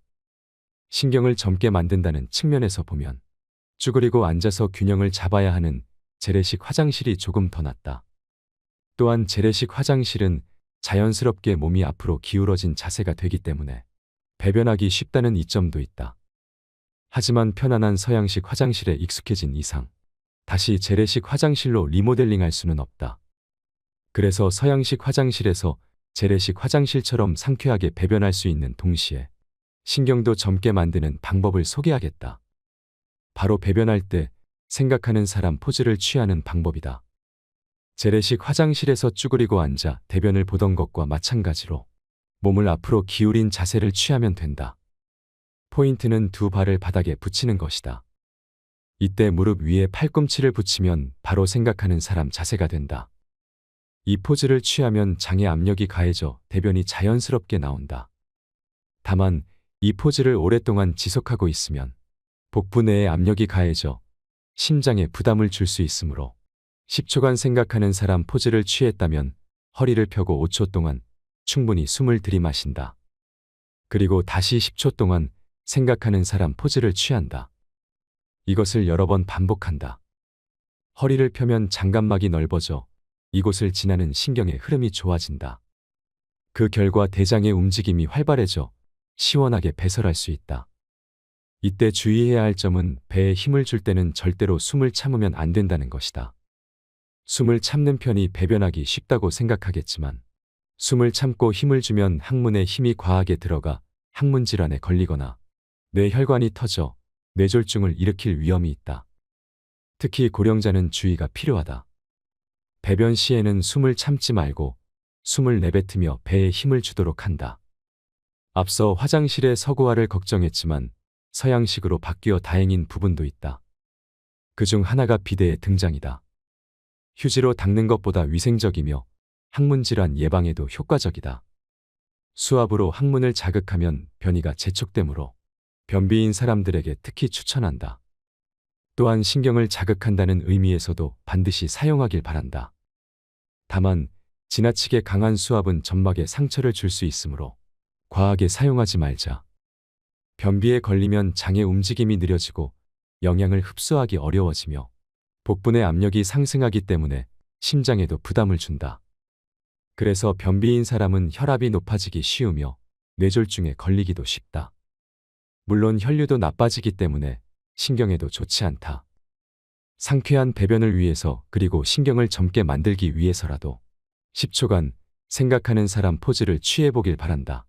신경을 젊게 만든다는 측면에서 보면 쭈그리고 앉아서 균형을 잡아야 하는 재래식 화장실이 조금 더 낫다. 또한 재래식 화장실은 자연스럽게 몸이 앞으로 기울어진 자세가 되기 때문에 배변하기 쉽다는 이점도 있다. 하지만 편안한 서양식 화장실에 익숙해진 이상 다시 재래식 화장실로 리모델링할 수는 없다. 그래서 서양식 화장실에서 재래식 화장실처럼 상쾌하게 배변할 수 있는 동시에 신경도 젊게 만드는 방법을 소개하겠다. 바로 배변할 때 생각하는 사람 포즈를 취하는 방법이다. 재래식 화장실에서 쭈그리고 앉아 대변을 보던 것과 마찬가지로 몸을 앞으로 기울인 자세를 취하면 된다. 포인트는 두 발을 바닥에 붙이는 것이다. 이때 무릎 위에 팔꿈치를 붙이면 바로 생각하는 사람 자세가 된다. 이 포즈를 취하면 장에 압력이 가해져 대변이 자연스럽게 나온다. 다만 이 포즈를 오랫동안 지속하고 있으면 복부 내에 압력이 가해져 심장에 부담을 줄 수 있으므로 10초간 생각하는 사람 포즈를 취했다면 허리를 펴고 5초 동안 충분히 숨을 들이마신다. 그리고 다시 10초 동안 생각하는 사람 포즈를 취한다. 이것을 여러 번 반복한다. 허리를 펴면 장관막이 넓어져 이곳을 지나는 신경의 흐름이 좋아진다. 그 결과 대장의 움직임이 활발해져 시원하게 배설할 수 있다. 이때 주의해야 할 점은 배에 힘을 줄 때는 절대로 숨을 참으면 안 된다는 것이다. 숨을 참는 편이 배변하기 쉽다고 생각하겠지만 숨을 참고 힘을 주면 항문에 힘이 과하게 들어가 항문 질환에 걸리거나 뇌혈관이 터져 뇌졸중을 일으킬 위험이 있다. 특히 고령자는 주의가 필요하다. 배변 시에는 숨을 참지 말고 숨을 내뱉으며 배에 힘을 주도록 한다. 앞서 화장실의 서구화를 걱정했지만 서양식으로 바뀌어 다행인 부분도 있다. 그중 하나가 비데의 등장이다. 휴지로 닦는 것보다 위생적이며 항문 질환 예방에도 효과적이다. 수압으로 항문을 자극하면 변이가 재촉되므로 변비인 사람들에게 특히 추천한다. 또한 신경을 자극한다는 의미에서도 반드시 사용하길 바란다. 다만 지나치게 강한 수압은 점막에 상처를 줄 수 있으므로 과하게 사용하지 말자. 변비에 걸리면 장의 움직임이 느려지고 영양을 흡수하기 어려워지며 복부 내 압력이 상승하기 때문에 심장에도 부담을 준다. 그래서 변비인 사람은 혈압이 높아지기 쉬우며 뇌졸중에 걸리기도 쉽다. 물론 혈류도 나빠지기 때문에 신경에도 좋지 않다. 상쾌한 배변을 위해서 그리고 신경을 젊게 만들기 위해서라도 10초간 생각하는 사람 포즈를 취해보길 바란다.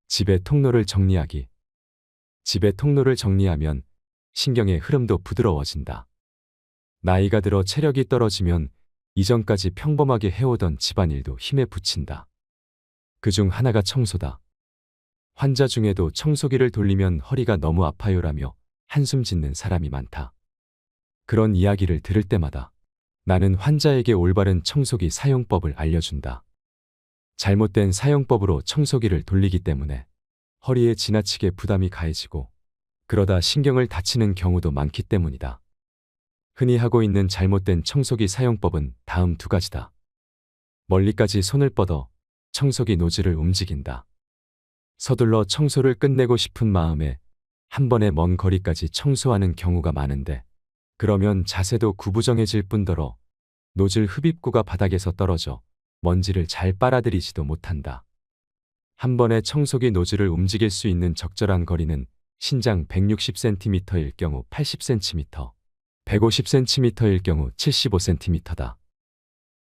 집의 통로를 정리하기. 집의 통로를 정리하면 신경의 흐름도 부드러워진다. 나이가 들어 체력이 떨어지면 이전까지 평범하게 해오던 집안일도 힘에 부친다. 그중 하나가 청소다. 환자 중에도 청소기를 돌리면 허리가 너무 아파요라며 한숨 짓는 사람이 많다. 그런 이야기를 들을 때마다 나는 환자에게 올바른 청소기 사용법을 알려준다. 잘못된 사용법으로 청소기를 돌리기 때문에 허리에 지나치게 부담이 가해지고 그러다 신경을 다치는 경우도 많기 때문이다. 흔히 하고 있는 잘못된 청소기 사용법은 다음 두 가지다. 멀리까지 손을 뻗어 청소기 노즐을 움직인다. 서둘러 청소를 끝내고 싶은 마음에 한 번에 먼 거리까지 청소하는 경우가 많은데 그러면 자세도 구부정해질 뿐더러 노즐 흡입구가 바닥에서 떨어져 먼지를 잘 빨아들이지도 못한다. 한 번에 청소기 노즐을 움직일 수 있는 적절한 거리는 신장 160cm일 경우 80cm, 150cm일 경우 75cm다.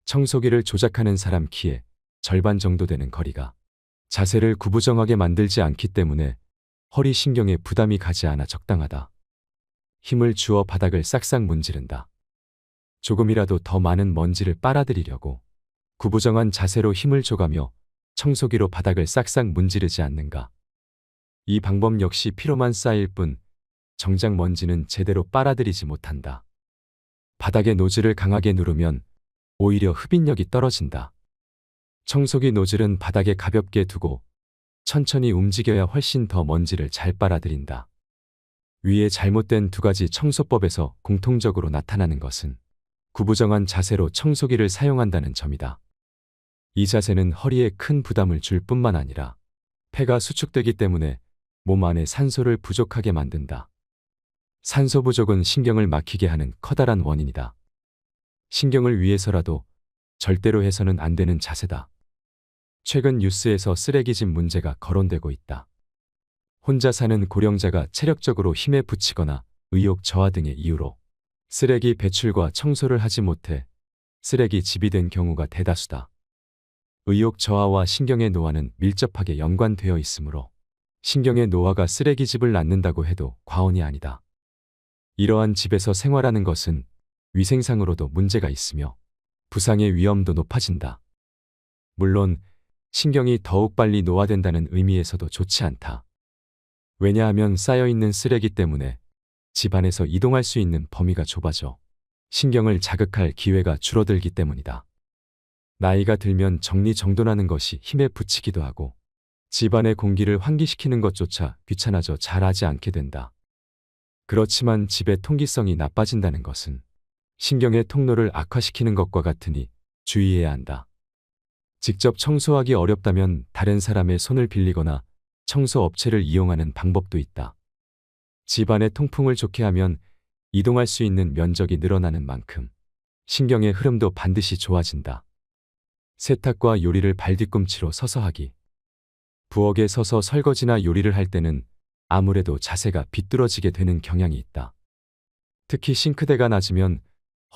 청소기를 조작하는 사람 키에 절반 정도 되는 거리가 자세를 구부정하게 만들지 않기 때문에 허리 신경에 부담이 가지 않아 적당하다. 힘을 주어 바닥을 싹싹 문지른다. 조금이라도 더 많은 먼지를 빨아들이려고 구부정한 자세로 힘을 줘가며 청소기로 바닥을 싹싹 문지르지 않는가. 이 방법 역시 피로만 쌓일 뿐 정작 먼지는 제대로 빨아들이지 못한다. 바닥의 노즐을 강하게 누르면 오히려 흡인력이 떨어진다. 청소기 노즐은 바닥에 가볍게 두고 천천히 움직여야 훨씬 더 먼지를 잘 빨아들인다. 위에 잘못된 두 가지 청소법에서 공통적으로 나타나는 것은 구부정한 자세로 청소기를 사용한다는 점이다. 이 자세는 허리에 큰 부담을 줄 뿐만 아니라 폐가 수축되기 때문에 몸 안에 산소를 부족하게 만든다. 산소 부족은 신경을 막히게 하는 커다란 원인이다. 신경을 위해서라도 절대로 해서는 안 되는 자세다. 최근 뉴스에서 쓰레기집 문제가 거론되고 있다. 혼자 사는 고령자가 체력적으로 힘에 부치거나 의욕 저하 등의 이유로 쓰레기 배출과 청소를 하지 못해 쓰레기 집이 된 경우가 대다수다. 의욕 저하와 신경의 노화는 밀접하게 연관되어 있으므로 신경의 노화가 쓰레기집을 낳는다고 해도 과언이 아니다. 이러한 집에서 생활하는 것은 위생상으로도 문제가 있으며 부상의 위험도 높아진다. 물론 신경이 더욱 빨리 노화된다는 의미에서도 좋지 않다. 왜냐하면 쌓여있는 쓰레기 때문에 집안에서 이동할 수 있는 범위가 좁아져 신경을 자극할 기회가 줄어들기 때문이다. 나이가 들면 정리정돈하는 것이 힘에 부치기도 하고 집안의 공기를 환기시키는 것조차 귀찮아져 잘하지 않게 된다. 그렇지만 집의 통기성이 나빠진다는 것은 신경의 통로를 악화시키는 것과 같으니 주의해야 한다. 직접 청소하기 어렵다면 다른 사람의 손을 빌리거나 청소업체를 이용하는 방법도 있다. 집안의 통풍을 좋게 하면 이동할 수 있는 면적이 늘어나는 만큼 신경의 흐름도 반드시 좋아진다. 세탁과 요리를 발뒤꿈치로 서서 하기. 부엌에 서서 설거지나 요리를 할 때는 아무래도 자세가 비뚤어지게 되는 경향이 있다. 특히 싱크대가 낮으면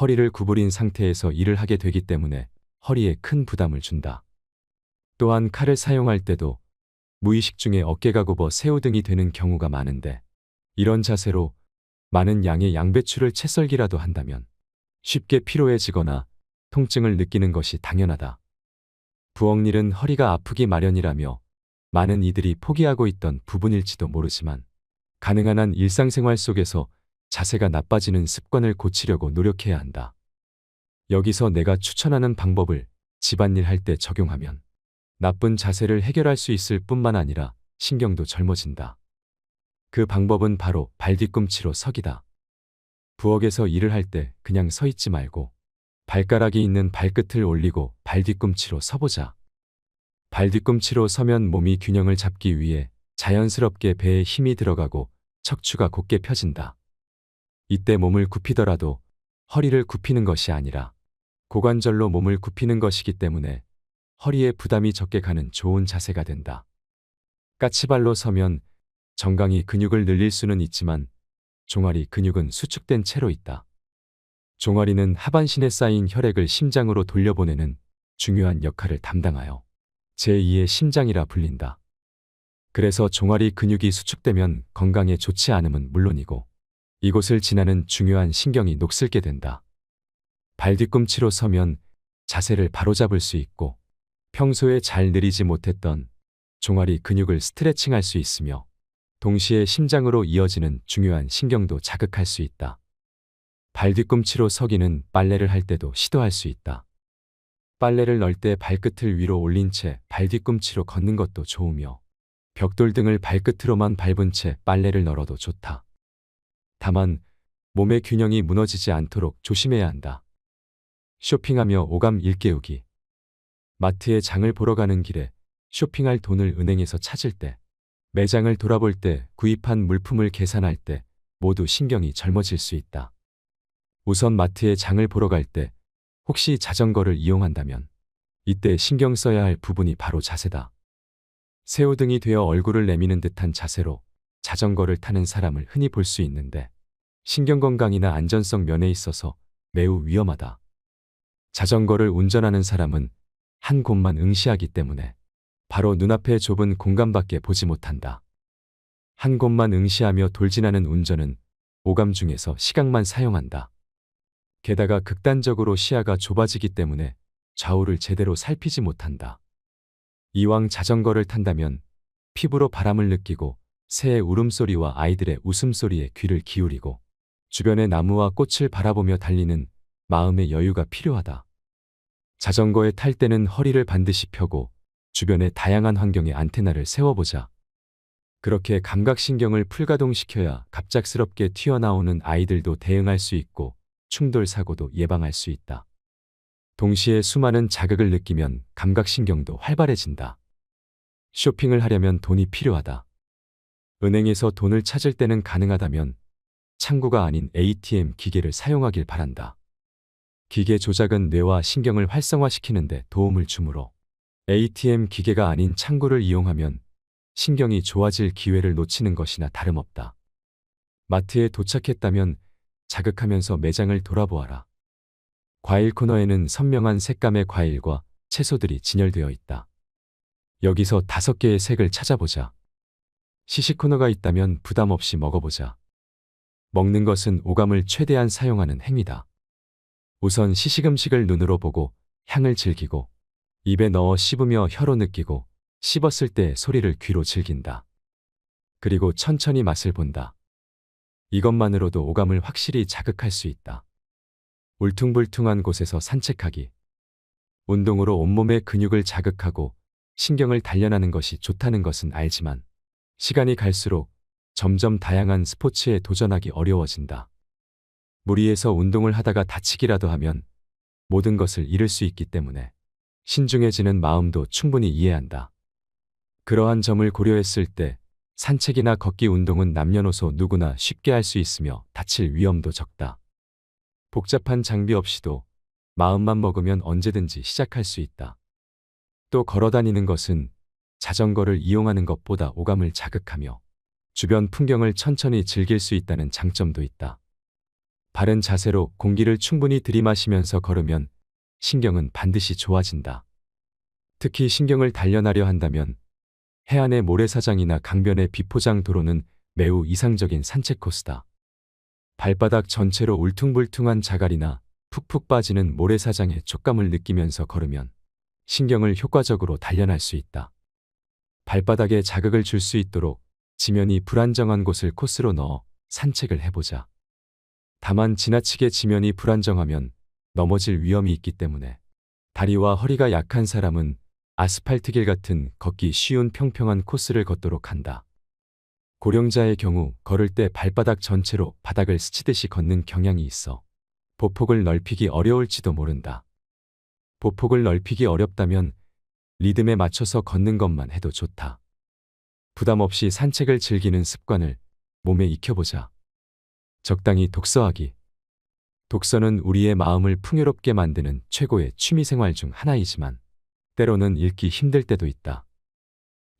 허리를 구부린 상태에서 일을 하게 되기 때문에 허리에 큰 부담을 준다. 또한 칼을 사용할 때도 무의식 중에 어깨가 굽어 새우등이 되는 경우가 많은데 이런 자세로 많은 양의 양배추를 채썰기라도 한다면 쉽게 피로해지거나 통증을 느끼는 것이 당연하다. 부엌 일은 허리가 아프기 마련이라며 많은 이들이 포기하고 있던 부분일지도 모르지만 가능한 한 일상생활 속에서 자세가 나빠지는 습관을 고치려고 노력해야 한다. 여기서 내가 추천하는 방법을 집안일 할 때 적용하면 나쁜 자세를 해결할 수 있을 뿐만 아니라 신경도 젊어진다. 그 방법은 바로 발뒤꿈치로 서기다. 부엌에서 일을 할 때 그냥 서 있지 말고 발가락이 있는 발끝을 올리고 발뒤꿈치로 서보자. 발뒤꿈치로 서면 몸이 균형을 잡기 위해 자연스럽게 배에 힘이 들어가고 척추가 곧게 펴진다. 이때 몸을 굽히더라도 허리를 굽히는 것이 아니라 고관절로 몸을 굽히는 것이기 때문에 허리에 부담이 적게 가는 좋은 자세가 된다. 까치발로 서면 정강이 근육을 늘릴 수는 있지만 종아리 근육은 수축된 채로 있다. 종아리는 하반신에 쌓인 혈액을 심장으로 돌려보내는 중요한 역할을 담당하여 제2의 심장이라 불린다. 그래서 종아리 근육이 수축되면 건강에 좋지 않음은 물론이고 이곳을 지나는 중요한 신경이 녹슬게 된다. 발뒤꿈치로 서면 자세를 바로잡을 수 있고 평소에 잘 늘이지 못했던 종아리 근육을 스트레칭할 수 있으며 동시에 심장으로 이어지는 중요한 신경도 자극할 수 있다. 발뒤꿈치로 서기는 빨래를 할 때도 시도할 수 있다. 빨래를 널 때 발끝을 위로 올린 채 발뒤꿈치로 걷는 것도 좋으며 벽돌 등을 발끝으로만 밟은 채 빨래를 널어도 좋다. 다만 몸의 균형이 무너지지 않도록 조심해야 한다. 쇼핑하며 오감 일깨우기. 마트에 장을 보러 가는 길에 쇼핑할 돈을 은행에서 찾을 때, 매장을 돌아볼 때, 구입한 물품을 계산할 때 모두 신경이 젊어질 수 있다. 우선 마트에 장을 보러 갈 때 혹시 자전거를 이용한다면 이때 신경 써야 할 부분이 바로 자세다. 새우등이 되어 얼굴을 내미는 듯한 자세로 자전거를 타는 사람을 흔히 볼 수 있는데 신경건강이나 안전성 면에 있어서 매우 위험하다. 자전거를 운전하는 사람은 한 곳만 응시하기 때문에 바로 눈앞의 좁은 공간밖에 보지 못한다. 한 곳만 응시하며 돌진하는 운전은 오감 중에서 시각만 사용한다. 게다가 극단적으로 시야가 좁아지기 때문에 좌우를 제대로 살피지 못한다. 이왕 자전거를 탄다면 피부로 바람을 느끼고 새의 울음소리와 아이들의 웃음소리에 귀를 기울이고 주변의 나무와 꽃을 바라보며 달리는 마음의 여유가 필요하다. 자전거에 탈 때는 허리를 반드시 펴고 주변의 다양한 환경에 안테나를 세워보자. 그렇게 감각신경을 풀가동시켜야 갑작스럽게 튀어나오는 아이들도 대응할 수 있고 충돌 사고도 예방할 수 있다. 동시에 수많은 자극을 느끼면 감각신경도 활발해진다. 쇼핑을 하려면 돈이 필요하다. 은행에서 돈을 찾을 때는 가능하다면 창구가 아닌 ATM 기계를 사용하길 바란다. 기계 조작은 뇌와 신경을 활성화시키는 데 도움을 주므로 ATM 기계가 아닌 창구를 이용하면 신경이 좋아질 기회를 놓치는 것이나 다름없다. 마트에 도착했다면 자극하면서 매장을 돌아보아라. 과일 코너에는 선명한 색감의 과일과 채소들이 진열되어 있다. 여기서 5개의 색을 찾아보자. 시식 코너가 있다면 부담 없이 먹어보자. 먹는 것은 오감을 최대한 사용하는 행위다. 우선 시식 음식을 눈으로 보고 향을 즐기고 입에 넣어 씹으며 혀로 느끼고 씹었을 때 소리를 귀로 즐긴다. 그리고 천천히 맛을 본다. 이것만으로도 오감을 확실히 자극할 수 있다. 울퉁불퉁한 곳에서 산책하기. 운동으로 온몸의 근육을 자극하고 신경을 단련하는 것이 좋다는 것은 알지만 시간이 갈수록 점점 다양한 스포츠에 도전하기 어려워진다. 무리해서 운동을 하다가 다치기라도 하면 모든 것을 잃을 수 있기 때문에 신중해지는 마음도 충분히 이해한다. 그러한 점을 고려했을 때 산책이나 걷기 운동은 남녀노소 누구나 쉽게 할 수 있으며 다칠 위험도 적다. 복잡한 장비 없이도 마음만 먹으면 언제든지 시작할 수 있다. 또 걸어다니는 것은 자전거를 이용하는 것보다 오감을 자극하며 주변 풍경을 천천히 즐길 수 있다는 장점도 있다. 바른 자세로 공기를 충분히 들이마시면서 걸으면 신경은 반드시 좋아진다. 특히 신경을 단련하려 한다면 해안의 모래사장이나 강변의 비포장 도로는 매우 이상적인 산책 코스다. 발바닥 전체로 울퉁불퉁한 자갈이나 푹푹 빠지는 모래사장의 촉감을 느끼면서 걸으면 신경을 효과적으로 단련할 수 있다. 발바닥에 자극을 줄 수 있도록 지면이 불안정한 곳을 코스로 넣어 산책을 해보자. 다만 지나치게 지면이 불안정하면 넘어질 위험이 있기 때문에 다리와 허리가 약한 사람은 아스팔트길 같은 걷기 쉬운 평평한 코스를 걷도록 한다. 고령자의 경우 걸을 때 발바닥 전체로 바닥을 스치듯이 걷는 경향이 있어 보폭을 넓히기 어려울지도 모른다. 보폭을 넓히기 어렵다면 리듬에 맞춰서 걷는 것만 해도 좋다. 부담 없이 산책을 즐기는 습관을 몸에 익혀보자. 적당히 독서하기. 독서는 우리의 마음을 풍요롭게 만드는 최고의 취미생활 중 하나이지만 때로는 읽기 힘들 때도 있다.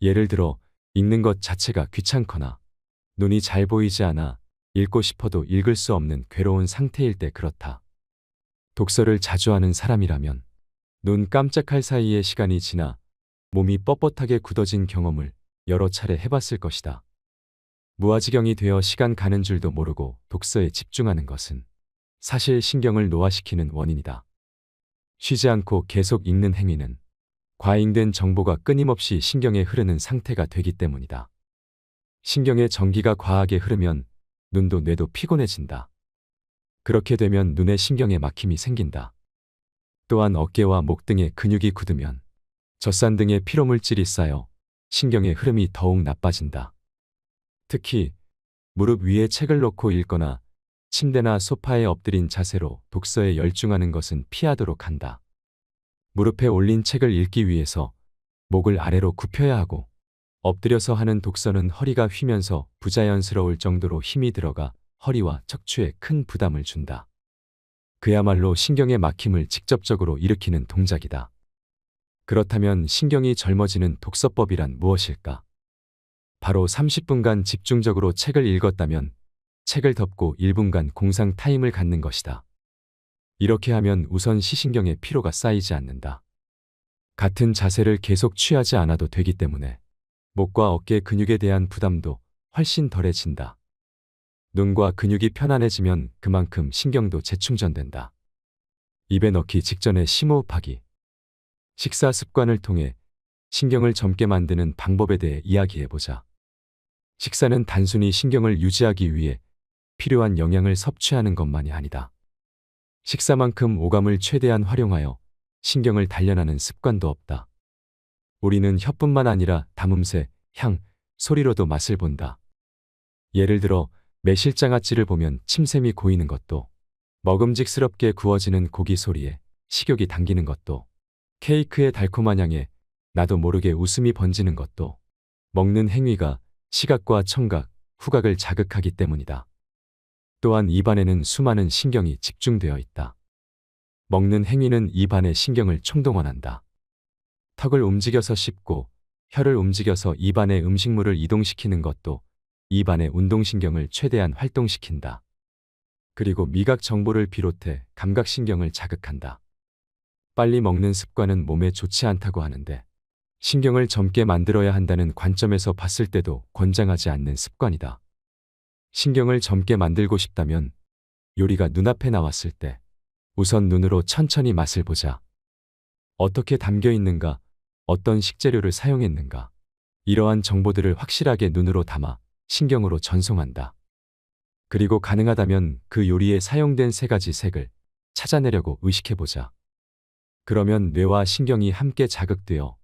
예를 들어 읽는 것 자체가 귀찮거나 눈이 잘 보이지 않아 읽고 싶어도 읽을 수 없는 괴로운 상태일 때 그렇다. 독서를 자주 하는 사람이라면 눈 깜짝할 사이에 시간이 지나 몸이 뻣뻣하게 굳어진 경험을 여러 차례 해봤을 것이다. 무아지경이 되어 시간 가는 줄도 모르고 독서에 집중하는 것은 사실 신경을 노화시키는 원인이다. 쉬지 않고 계속 읽는 행위는 과잉된 정보가 끊임없이 신경에 흐르는 상태가 되기 때문이다. 신경의 전기가 과하게 흐르면 눈도 뇌도 피곤해진다. 그렇게 되면 눈에 신경에 막힘이 생긴다. 또한 어깨와 목 등의 근육이 굳으면 젖산 등의 피로물질이 쌓여 신경의 흐름이 더욱 나빠진다. 특히 무릎 위에 책을 놓고 읽거나 침대나 소파에 엎드린 자세로 독서에 열중하는 것은 피하도록 한다. 무릎에 올린 책을 읽기 위해서 목을 아래로 굽혀야 하고 엎드려서 하는 독서는 허리가 휘면서 부자연스러울 정도로 힘이 들어가 허리와 척추에 큰 부담을 준다. 그야말로 신경의 막힘을 직접적으로 일으키는 동작이다. 그렇다면 신경이 젊어지는 독서법이란 무엇일까? 바로 30분간 집중적으로 책을 읽었다면 책을 덮고 1분간 공상 타임을 갖는 것이다. 이렇게 하면 우선 시신경에 피로가 쌓이지 않는다. 같은 자세를 계속 취하지 않아도 되기 때문에 목과 어깨 근육에 대한 부담도 훨씬 덜해진다. 눈과 근육이 편안해지면 그만큼 신경도 재충전된다. 입에 넣기 직전에 심호흡하기. 식사 습관을 통해 신경을 젊게 만드는 방법에 대해 이야기해보자. 식사는 단순히 신경을 유지하기 위해 필요한 영양을 섭취하는 것만이 아니다. 식사만큼 오감을 최대한 활용하여 신경을 단련하는 습관도 없다. 우리는 혀뿐만 아니라 담음새, 향, 소리로도 맛을 본다. 예를 들어 매실장아찌를 보면 침샘이 고이는 것도, 먹음직스럽게 구워지는 고기 소리에 식욕이 당기는 것도, 케이크의 달콤한 향에 나도 모르게 웃음이 번지는 것도, 먹는 행위가 시각과 청각, 후각을 자극하기 때문이다. 또한 입안에는 수많은 신경이 집중되어 있다. 먹는 행위는 입안의 신경을 총동원한다. 턱을 움직여서 씹고 혀를 움직여서 입안에 음식물을 이동시키는 것도 입안의 운동신경을 최대한 활동시킨다. 그리고 미각 정보를 비롯해 감각신경을 자극한다. 빨리 먹는 습관은 몸에 좋지 않다고 하는데 신경을 젊게 만들어야 한다는 관점에서 봤을 때도 권장하지 않는 습관이다. 신경을 젊게 만들고 싶다면 요리가 눈앞에 나왔을 때 우선 눈으로 천천히 맛을 보자. 어떻게 담겨 있는가, 어떤 식재료를 사용했는가, 이러한 정보들을 확실하게 눈으로 담아 신경으로 전송한다. 그리고 가능하다면 그 요리에 사용된 3가지 색을 찾아내려고 의식해보자. 그러면 뇌와 신경이 함께 자극되어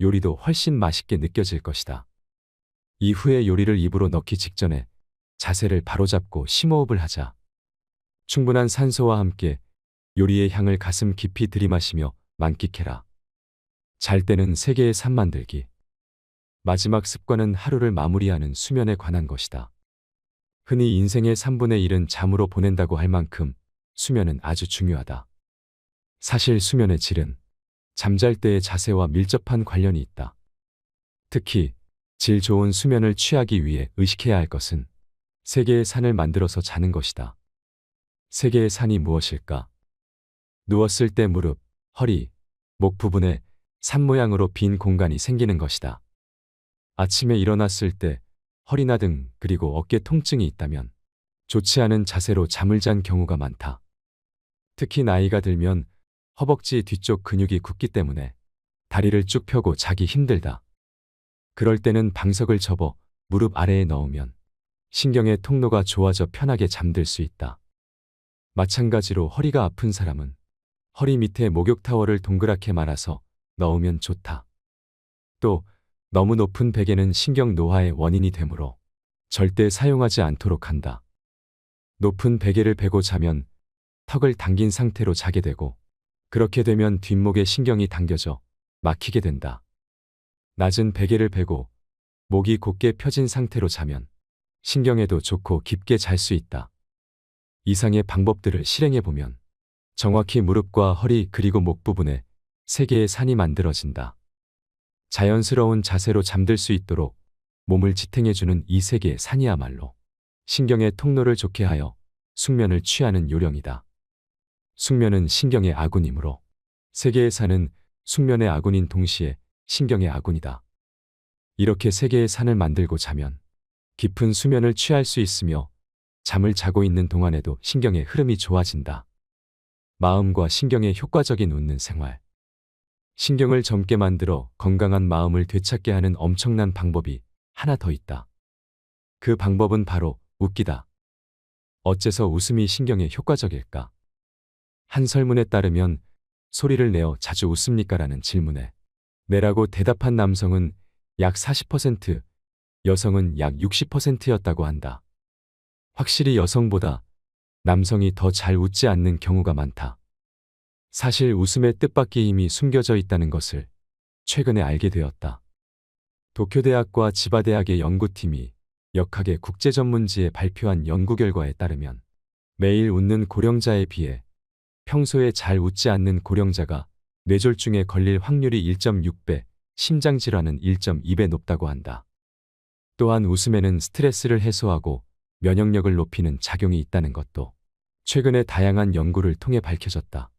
요리도 훨씬 맛있게 느껴질 것이다. 이후에 요리를 입으로 넣기 직전에 자세를 바로잡고 심호흡을 하자. 충분한 산소와 함께 요리의 향을 가슴 깊이 들이마시며 만끽해라. 잘 때는 세계의 산 만들기. 마지막 습관은 하루를 마무리하는 수면에 관한 것이다. 흔히 인생의 3분의 1은 잠으로 보낸다고 할 만큼 수면은 아주 중요하다. 사실 수면의 질은 잠잘 때의 자세와 밀접한 관련이 있다. 특히 질 좋은 수면을 취하기 위해 의식해야 할 것은 3개의 산을 만들어서 자는 것이다. 3개의 산이 무엇일까? 누웠을 때 무릎, 허리, 목 부분에 산 모양으로 빈 공간이 생기는 것이다. 아침에 일어났을 때 허리나 등 그리고 어깨 통증이 있다면 좋지 않은 자세로 잠을 잔 경우가 많다. 특히 나이가 들면 허벅지 뒤쪽 근육이 굳기 때문에 다리를 쭉 펴고 자기 힘들다. 그럴 때는 방석을 접어 무릎 아래에 넣으면 신경의 통로가 좋아져 편하게 잠들 수 있다. 마찬가지로 허리가 아픈 사람은 허리 밑에 목욕타월을 동그랗게 말아서 넣으면 좋다. 또 너무 높은 베개는 신경 노화의 원인이 되므로 절대 사용하지 않도록 한다. 높은 베개를 베고 자면 턱을 당긴 상태로 자게 되고 그렇게 되면 뒷목에 신경이 당겨져 막히게 된다. 낮은 베개를 베고 목이 곧게 펴진 상태로 자면 신경에도 좋고 깊게 잘 수 있다. 이상의 방법들을 실행해보면 정확히 무릎과 허리 그리고 목 부분에 3개의 산이 만들어진다. 자연스러운 자세로 잠들 수 있도록 몸을 지탱해주는 이 3개의 산이야말로 신경의 통로를 좋게 하여 숙면을 취하는 요령이다. 숙면은 신경의 아군이므로 3개의 산은 숙면의 아군인 동시에 신경의 아군이다. 이렇게 3개의 산을 만들고 자면 깊은 수면을 취할 수 있으며 잠을 자고 있는 동안에도 신경의 흐름이 좋아진다. 마음과 신경의 효과적인 웃는 생활. 신경을 젊게 만들어 건강한 마음을 되찾게 하는 엄청난 방법이 하나 더 있다. 그 방법은 바로 웃기다. 어째서 웃음이 신경에 효과적일까? 한 설문에 따르면 소리를 내어 자주 웃습니까? 라는 질문에 네라고 대답한 남성은 약 40%, 여성은 약 60%였다고 한다. 확실히 여성보다 남성이 더 잘 웃지 않는 경우가 많다. 사실 웃음의 뜻밖의 힘이 숨겨져 있다는 것을 최근에 알게 되었다. 도쿄대학과 지바대학의 연구팀이 역학의 국제전문지에 발표한 연구 결과에 따르면 매일 웃는 고령자에 비해 평소에 잘 웃지 않는 고령자가 뇌졸중에 걸릴 확률이 1.6배, 심장질환은 1.2배 높다고 한다. 또한 웃음에는 스트레스를 해소하고 면역력을 높이는 작용이 있다는 것도 최근에 다양한 연구를 통해 밝혀졌다.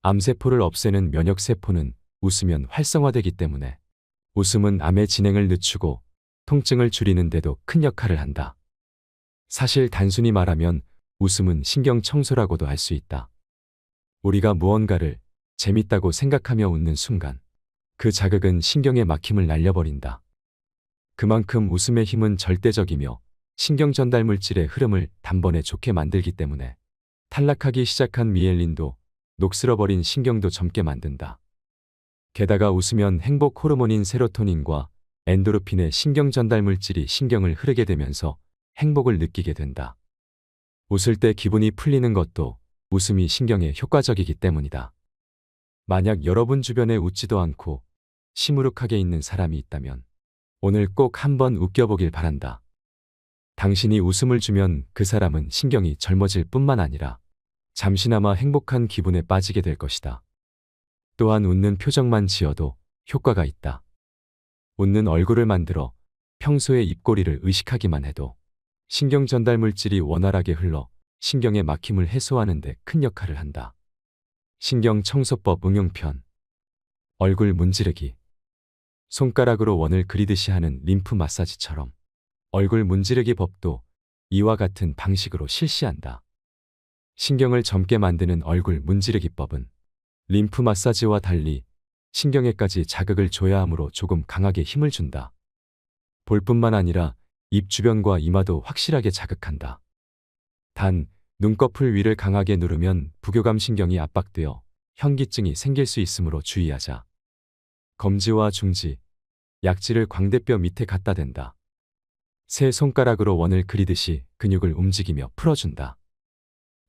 암세포를 없애는 면역세포는 웃으면 활성화되기 때문에 웃음은 암의 진행을 늦추고 통증을 줄이는 데도 큰 역할을 한다. 사실 단순히 말하면 웃음은 신경 청소라고도 할 수 있다. 우리가 무언가를 재밌다고 생각하며 웃는 순간 그 자극은 신경의 막힘을 날려버린다. 그만큼 웃음의 힘은 절대적이며 신경 전달 물질의 흐름을 단번에 좋게 만들기 때문에 탈락하기 시작한 미엘린도 녹슬어버린 신경도 젊게 만든다. 게다가 웃으면 행복 호르몬인 세로토닌과 엔도르핀의 신경 전달 물질이 신경을 흐르게 되면서 행복을 느끼게 된다. 웃을 때 기분이 풀리는 것도 웃음이 신경에 효과적이기 때문이다. 만약 여러분 주변에 웃지도 않고 시무룩하게 있는 사람이 있다면 오늘 꼭 한번 웃겨보길 바란다. 당신이 웃음을 주면 그 사람은 신경이 젊어질 뿐만 아니라 잠시나마 행복한 기분에 빠지게 될 것이다. 또한 웃는 표정만 지어도 효과가 있다. 웃는 얼굴을 만들어 평소에 입꼬리를 의식하기만 해도 신경 전달 물질이 원활하게 흘러 신경의 막힘을 해소하는 데 큰 역할을 한다. 신경 청소법 응용편. 얼굴 문지르기. 손가락으로 원을 그리듯이 하는 림프 마사지처럼 얼굴 문지르기 법도 이와 같은 방식으로 실시한다. 신경을 젊게 만드는 얼굴 문지르기법은 림프 마사지와 달리 신경에까지 자극을 줘야 하므로 조금 강하게 힘을 준다. 볼뿐만 아니라 입 주변과 이마도 확실하게 자극한다. 단, 눈꺼풀 위를 강하게 누르면 부교감 신경이 압박되어 현기증이 생길 수 있으므로 주의하자. 검지와 중지, 약지를 광대뼈 밑에 갖다 댄다. 세 손가락으로 원을 그리듯이 근육을 움직이며 풀어준다.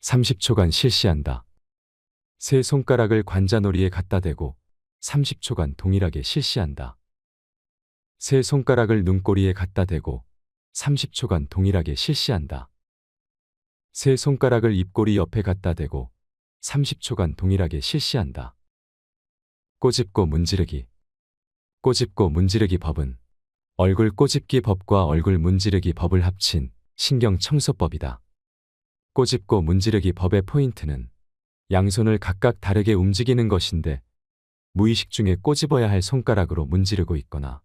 30초간 실시한다. 세 손가락을 관자놀이에 갖다 대고 30초간 동일하게 실시한다. 세 손가락을 눈꼬리에 갖다 대고 30초간 동일하게 실시한다. 세 손가락을 입꼬리 옆에 갖다 대고 30초간 동일하게 실시한다. 꼬집고 문지르기. 꼬집고 문지르기 법은 얼굴 꼬집기 법과 얼굴 문지르기 법을 합친 신경 청소법이다. 꼬집고 문지르기 법의 포인트는 양손을 각각 다르게 움직이는 것인데 무의식 중에 꼬집어야 할 손가락으로 문지르고 있거나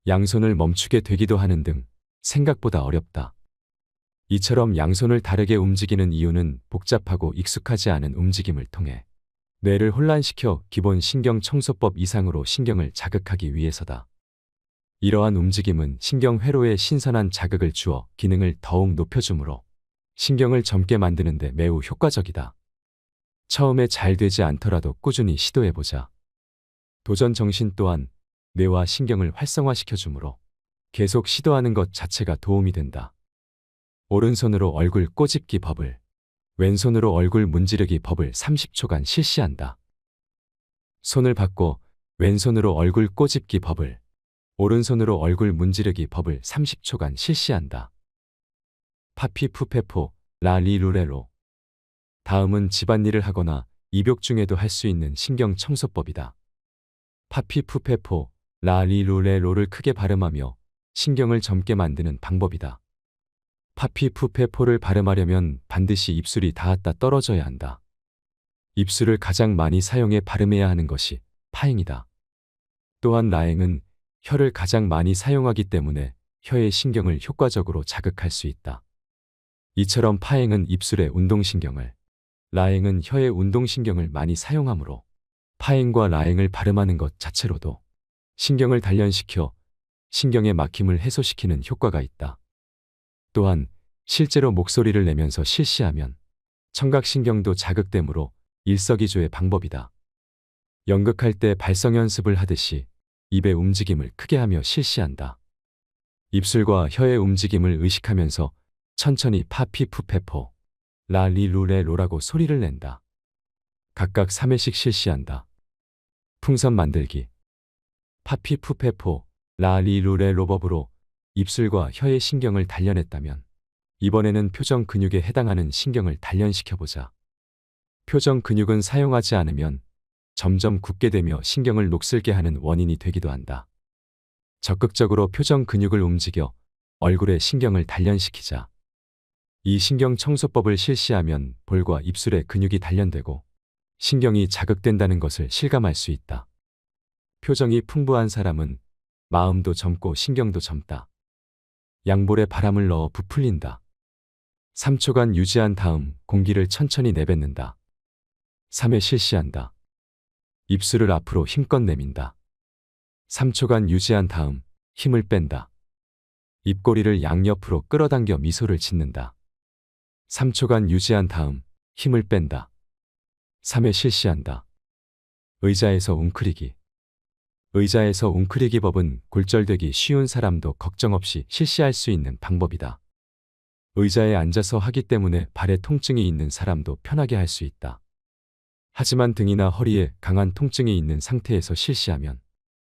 양손을 멈추게 되기도 하는 등 생각보다 어렵다. 이처럼 양손을 다르게 움직이는 이유는 복잡하고 익숙하지 않은 움직임을 통해 뇌를 혼란시켜 기본 신경 청소법 이상으로 신경을 자극하기 위해서다. 이러한 움직임은 신경 회로에 신선한 자극을 주어 기능을 더욱 높여주므로 신경을 젊게 만드는 데 매우 효과적이다. 처음에 잘 되지 않더라도 꾸준히 시도해보자. 도전 정신 또한 뇌와 신경을 활성화시켜주므로 계속 시도하는 것 자체가 도움이 된다. 오른손으로 얼굴 꼬집기 법을, 왼손으로 얼굴 문지르기 법을 30초간 실시한다. 손을 바꿔 왼손으로 얼굴 꼬집기 법을, 오른손으로 얼굴 문지르기 법을 30초간 실시한다. 파피푸페포, 라리루레로. 다음은 집안일을 하거나 입욕 중에도 할 수 있는 신경 청소법이다. 파피푸페포, 라리루레로를 크게 발음하며 신경을 젊게 만드는 방법이다. 파피푸페포를 발음하려면 반드시 입술이 닿았다 떨어져야 한다. 입술을 가장 많이 사용해 발음해야 하는 것이 파행이다. 또한 라행은 혀를 가장 많이 사용하기 때문에 혀의 신경을 효과적으로 자극할 수 있다. 이처럼 파행은 입술의 운동신경을, 라행은 혀의 운동신경을 많이 사용하므로 파행과 라행을 발음하는 것 자체로도 신경을 단련시켜 신경의 막힘을 해소시키는 효과가 있다. 또한 실제로 목소리를 내면서 실시하면 청각신경도 자극되므로 일석이조의 방법이다. 연극할 때 발성 연습을 하듯이 입의 움직임을 크게 하며 실시한다. 입술과 혀의 움직임을 의식하면서 천천히 파피푸페포, 라리루레로라고 소리를 낸다. 각각 3회씩 실시한다. 풍선 만들기. 파피푸페포, 라리루레로법으로 입술과 혀의 신경을 단련했다면 이번에는 표정 근육에 해당하는 신경을 단련시켜보자. 표정 근육은 사용하지 않으면 점점 굳게 되며 신경을 녹슬게 하는 원인이 되기도 한다. 적극적으로 표정 근육을 움직여 얼굴의 신경을 단련시키자. 이 신경 청소법을 실시하면 볼과 입술의 근육이 단련되고 신경이 자극된다는 것을 실감할 수 있다. 표정이 풍부한 사람은 마음도 젊고 신경도 젊다. 양볼에 바람을 넣어 부풀린다. 3초간 유지한 다음 공기를 천천히 내뱉는다. 3회 실시한다. 입술을 앞으로 힘껏 내민다. 3초간 유지한 다음 힘을 뺀다. 입꼬리를 양옆으로 끌어당겨 미소를 짓는다. 3초간 유지한 다음 힘을 뺀다. 3회 실시한다. 의자에서 웅크리기. 의자에서 웅크리기 법은 골절되기 쉬운 사람도 걱정 없이 실시할 수 있는 방법이다. 의자에 앉아서 하기 때문에 발에 통증이 있는 사람도 편하게 할 수 있다. 하지만 등이나 허리에 강한 통증이 있는 상태에서 실시하면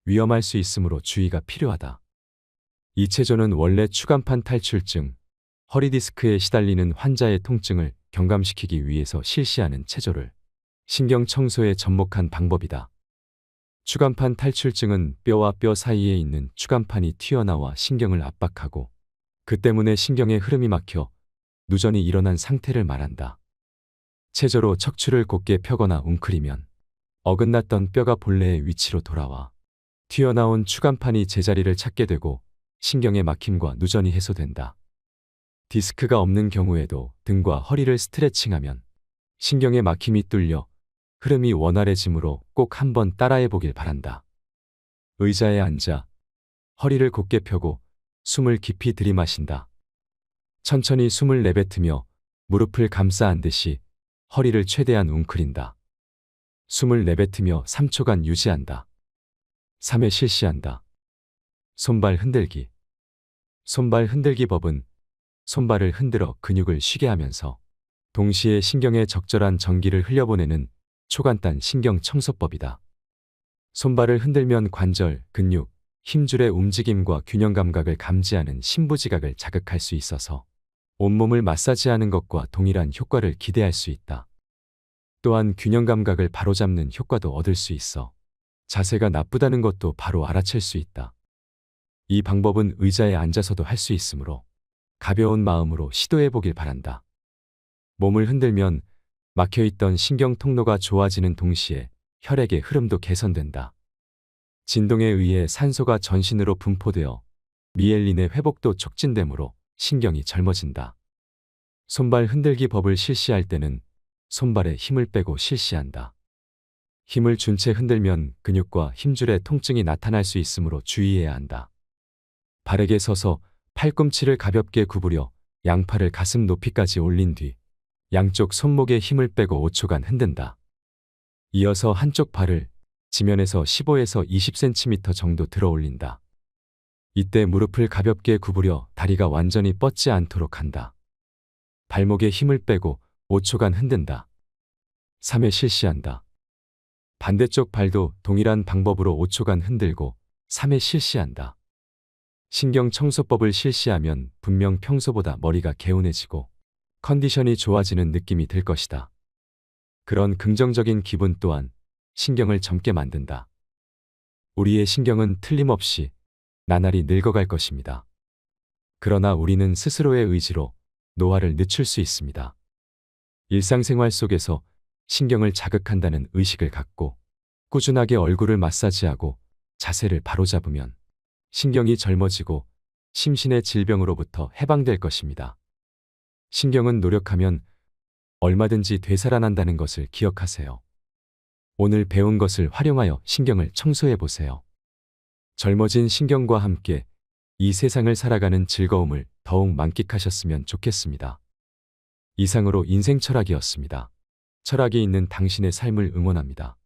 위험할 수 있으므로 주의가 필요하다. 이 체조는 원래 추간판 탈출증, 허리 디스크에 시달리는 환자의 통증을 경감시키기 위해서 실시하는 체조를 신경 청소에 접목한 방법이다. 추간판 탈출증은 뼈와 뼈 사이에 있는 추간판이 튀어나와 신경을 압박하고 그 때문에 신경의 흐름이 막혀 누전이 일어난 상태를 말한다. 체조로 척추를 곧게 펴거나 웅크리면 어긋났던 뼈가 본래의 위치로 돌아와 튀어나온 추간판이 제자리를 찾게 되고 신경의 막힘과 누전이 해소된다. 디스크가 없는 경우에도 등과 허리를 스트레칭하면 신경의 막힘이 뚫려 흐름이 원활해지므로 꼭 한번 따라해 보길 바란다. 의자에 앉아 허리를 곧게 펴고 숨을 깊이 들이마신다. 천천히 숨을 내뱉으며 무릎을 감싸 앉듯이 허리를 최대한 웅크린다. 숨을 내뱉으며 3초간 유지한다. 3회 실시한다. 손발 흔들기. 손발 흔들기 법은 손발을 흔들어 근육을 쉬게 하면서 동시에 신경에 적절한 전기를 흘려보내는 초간단 신경 청소법이다. 손발을 흔들면 관절, 근육, 힘줄의 움직임과 균형 감각을 감지하는 심부지각을 자극할 수 있어서 온몸을 마사지하는 것과 동일한 효과를 기대할 수 있다. 또한 균형 감각을 바로잡는 효과도 얻을 수 있어 자세가 나쁘다는 것도 바로 알아챌 수 있다. 이 방법은 의자에 앉아서도 할 수 있으므로 가벼운 마음으로 시도해 보길 바란다. 몸을 흔들면 막혀있던 신경 통로가 좋아지는 동시에 혈액의 흐름도 개선된다. 진동에 의해 산소가 전신으로 분포되어 미엘린의 회복도 촉진되므로 신경이 젊어진다. 손발 흔들기 법을 실시할 때는 손발에 힘을 빼고 실시한다. 힘을 준 채 흔들면 근육과 힘줄에 통증이 나타날 수 있으므로 주의해야 한다. 바르게 서서 팔꿈치를 가볍게 구부려 양팔을 가슴 높이까지 올린 뒤 양쪽 손목에 힘을 빼고 5초간 흔든다. 이어서 한쪽 발을 지면에서 15에서 20cm 정도 들어 올린다. 이때 무릎을 가볍게 구부려 다리가 완전히 뻗지 않도록 한다. 발목에 힘을 빼고 5초간 흔든다. 3회 실시한다. 반대쪽 발도 동일한 방법으로 5초간 흔들고 3회 실시한다. 신경 청소법을 실시하면 분명 평소보다 머리가 개운해지고 컨디션이 좋아지는 느낌이 들 것이다. 그런 긍정적인 기분 또한 신경을 젊게 만든다. 우리의 신경은 틀림없이 나날이 늙어갈 것입니다. 그러나 우리는 스스로의 의지로 노화를 늦출 수 있습니다. 일상생활 속에서 신경을 자극한다는 의식을 갖고 꾸준하게 얼굴을 마사지하고 자세를 바로잡으면 신경이 젊어지고 심신의 질병으로부터 해방될 것입니다. 신경은 노력하면 얼마든지 되살아난다는 것을 기억하세요. 오늘 배운 것을 활용하여 신경을 청소해 보세요. 젊어진 신경과 함께 이 세상을 살아가는 즐거움을 더욱 만끽하셨으면 좋겠습니다. 이상으로 인생 철학이었습니다. 철학이 있는 당신의 삶을 응원합니다.